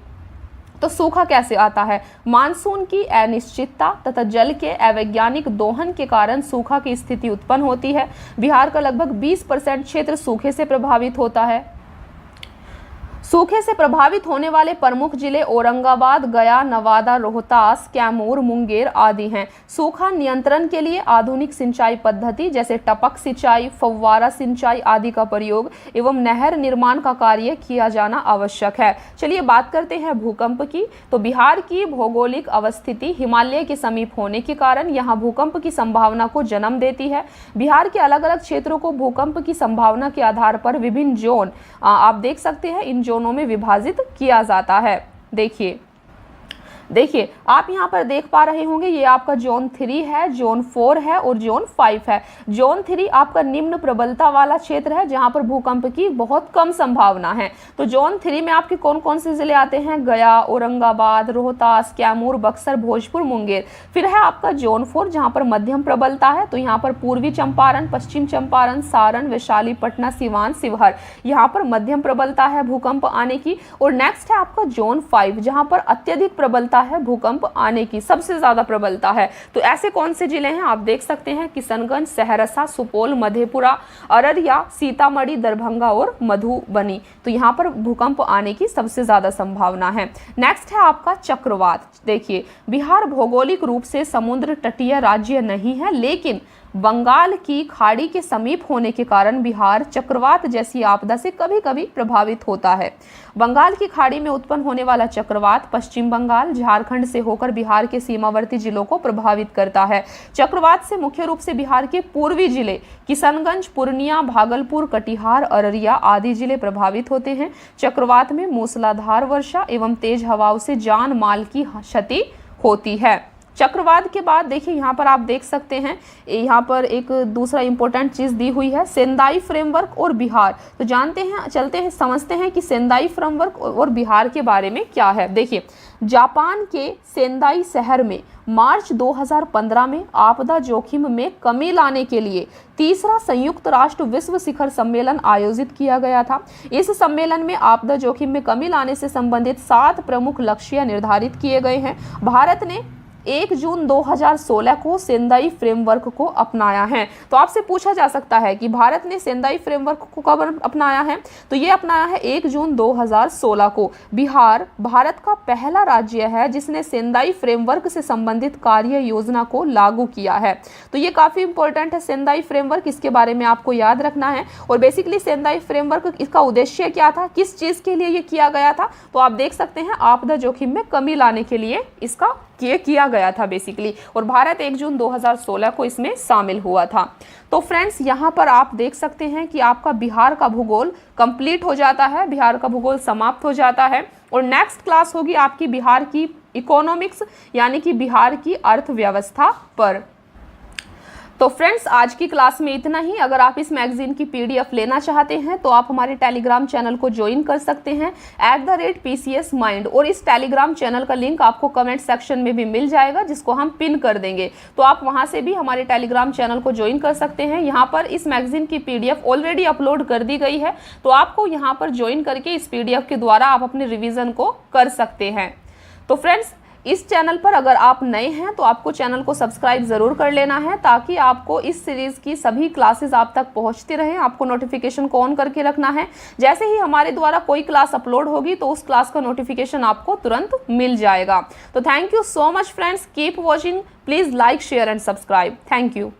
तो सूखा कैसे आता है? मानसून की अनिश्चितता तथा जल के अवैज्ञानिक दोहन के कारण सूखा की स्थिति उत्पन्न होती है। बिहार का लगभग 20% क्षेत्र सूखे से प्रभावित होता है। सूखे से प्रभावित होने वाले प्रमुख जिले औरंगाबाद, गया, नवादा, रोहतास, कैमूर, मुंगेर आदि हैं। सूखा नियंत्रण के लिए आधुनिक सिंचाई पद्धति जैसे टपक सिंचाई, फव्वारा सिंचाई आदि का प्रयोग एवं नहर निर्माण का कार्य किया जाना आवश्यक है। चलिए बात करते हैं भूकंप की। तो बिहार की भौगोलिक अवस्थिति हिमालय के समीप होने के कारण यहाँ भूकंप की संभावना को जन्म देती है। बिहार के अलग अलग क्षेत्रों को भूकंप की संभावना के आधार पर विभिन्न जोन आप देख सकते हैं इन जोनों में विभाजित किया जाता है। देखिए आप यहाँ पर देख पा रहे होंगे ये आपका जोन 3 है, जोन 4 है और जोन 5 है। जोन 3 आपका निम्न प्रबलता वाला क्षेत्र है जहाँ पर भूकंप की बहुत कम संभावना है। तो जोन 3 में आपके कौन कौन से जिले आते हैं? गया, औरंगाबाद, रोहतास, कैमूर, बक्सर, भोजपुर, मुंगेर। फिर है आपका जोन 4 जहाँ पर मध्यम प्रबलता है। तो यहाँ पर पूर्वी चंपारण, पश्चिम चंपारण, सारण, वैशाली, पटना, सिवान, शिवहर, यहाँ पर मध्यम प्रबलता है भूकंप आने की। और नेक्स्ट है आपका जोन 5 जहाँ पर अत्यधिक प्रबलता है भूकंप आने की, सबसे ज्यादा प्रबलता है। तो ऐसे कौन से जिले हैं? आप देख सकते हैं किशनगंज, सहरसा, सुपौल, मधेपुरा, अररिया, सीतामढ़ी, दरभंगा और मधुबनी। तो यहाँ पर भूकंप आने की सबसे ज्यादा संभावना है। नेक्स्ट है आपका चक्रवात। देखिए बिहार भौगोलिक रूप से समुद्र तटीय राज्य नहीं है, लेकिन बंगाल की खाड़ी के समीप होने के कारण बिहार चक्रवात जैसी आपदा से कभी कभी प्रभावित होता है। बंगाल की खाड़ी में उत्पन्न होने वाला चक्रवात पश्चिम बंगाल, झारखंड से होकर बिहार के सीमावर्ती जिलों को प्रभावित करता है। चक्रवात से मुख्य रूप से बिहार के पूर्वी जिले किशनगंज, पूर्णिया, भागलपुर, कटिहार, अररिया आदि जिले प्रभावित होते हैं। चक्रवात में मूसलाधार वर्षा एवं तेज हवाओं से जान माल की क्षति होती है। चक्रवात के बाद देखिए यहाँ पर आप देख सकते हैं, यहाँ पर एक दूसरा इंपॉर्टेंट चीज़ दी हुई है, सेंदाई फ्रेमवर्क और बिहार। तो जानते हैं, चलते हैं, समझते हैं कि सेंदाई फ्रेमवर्क और बिहार के बारे में क्या है। देखिए, जापान के सेंदाई शहर में मार्च 2015 में आपदा जोखिम में कमी लाने के लिए तीसरा संयुक्त राष्ट्र विश्व शिखर सम्मेलन आयोजित किया गया था। इस सम्मेलन में आपदा जोखिम में कमी लाने से संबंधित 7 प्रमुख लक्ष्य निर्धारित किए गए हैं। भारत ने 1 जून 2016 को सेंदाई फ्रेमवर्क को अपनाया है। तो आपसे पूछा जा सकता है कि भारत ने सेंदाई फ्रेमवर्क को कब अपनाया है, तो ये अपनाया है 1 जून 2016 को। बिहार भारत का पहला राज्य है जिसने सेंदाई फ्रेमवर्क से संबंधित कार्य योजना को लागू किया है। तो ये काफ़ी इंपॉर्टेंट है सेंदाई फ्रेमवर्क, इसके बारे में आपको याद रखना है। और बेसिकली सेंदाई फ्रेमवर्क, इसका उद्देश्य क्या था, किस चीज़ के लिए ये किया गया था, तो आप देख सकते हैं आपदा जोखिम में कमी लाने के लिए इसका ये किया गया था बेसिकली। और भारत 1 जून 2016 को इसमें शामिल हुआ था। तो फ्रेंड्स, यहाँ पर आप देख सकते हैं कि आपका बिहार का भूगोल कंप्लीट हो जाता है, बिहार का भूगोल समाप्त हो जाता है। और नेक्स्ट क्लास होगी आपकी बिहार की इकोनॉमिक्स, यानी कि बिहार की अर्थव्यवस्था पर। तो फ्रेंड्स, आज की क्लास में इतना ही। अगर आप इस मैगजीन की PDF लेना चाहते हैं तो आप हमारे टेलीग्राम चैनल को ज्वाइन कर सकते हैं @PCS Mind, और इस टेलीग्राम चैनल का लिंक आपको कमेंट सेक्शन में भी मिल जाएगा, जिसको हम पिन कर देंगे। तो आप वहां से भी हमारे टेलीग्राम चैनल को ज्वाइन कर सकते हैं। यहाँ पर इस मैगजीन की PDF ऑलरेडी अपलोड कर दी गई है, तो आपको यहाँ पर ज्वाइन करके इस PDF के द्वारा आप अपने रिविजन को कर सकते हैं। तो फ्रेंड्स, इस चैनल पर अगर आप नए हैं तो आपको चैनल को सब्सक्राइब ज़रूर कर लेना है, ताकि आपको इस सीरीज़ की सभी क्लासेस आप तक पहुंचती रहें। आपको नोटिफिकेशन को ऑन करके रखना है। जैसे ही हमारे द्वारा कोई क्लास अपलोड होगी तो उस क्लास का नोटिफिकेशन आपको तुरंत मिल जाएगा। तो thank you so much friends, keep watching, please like, share and subscribe. Thank you.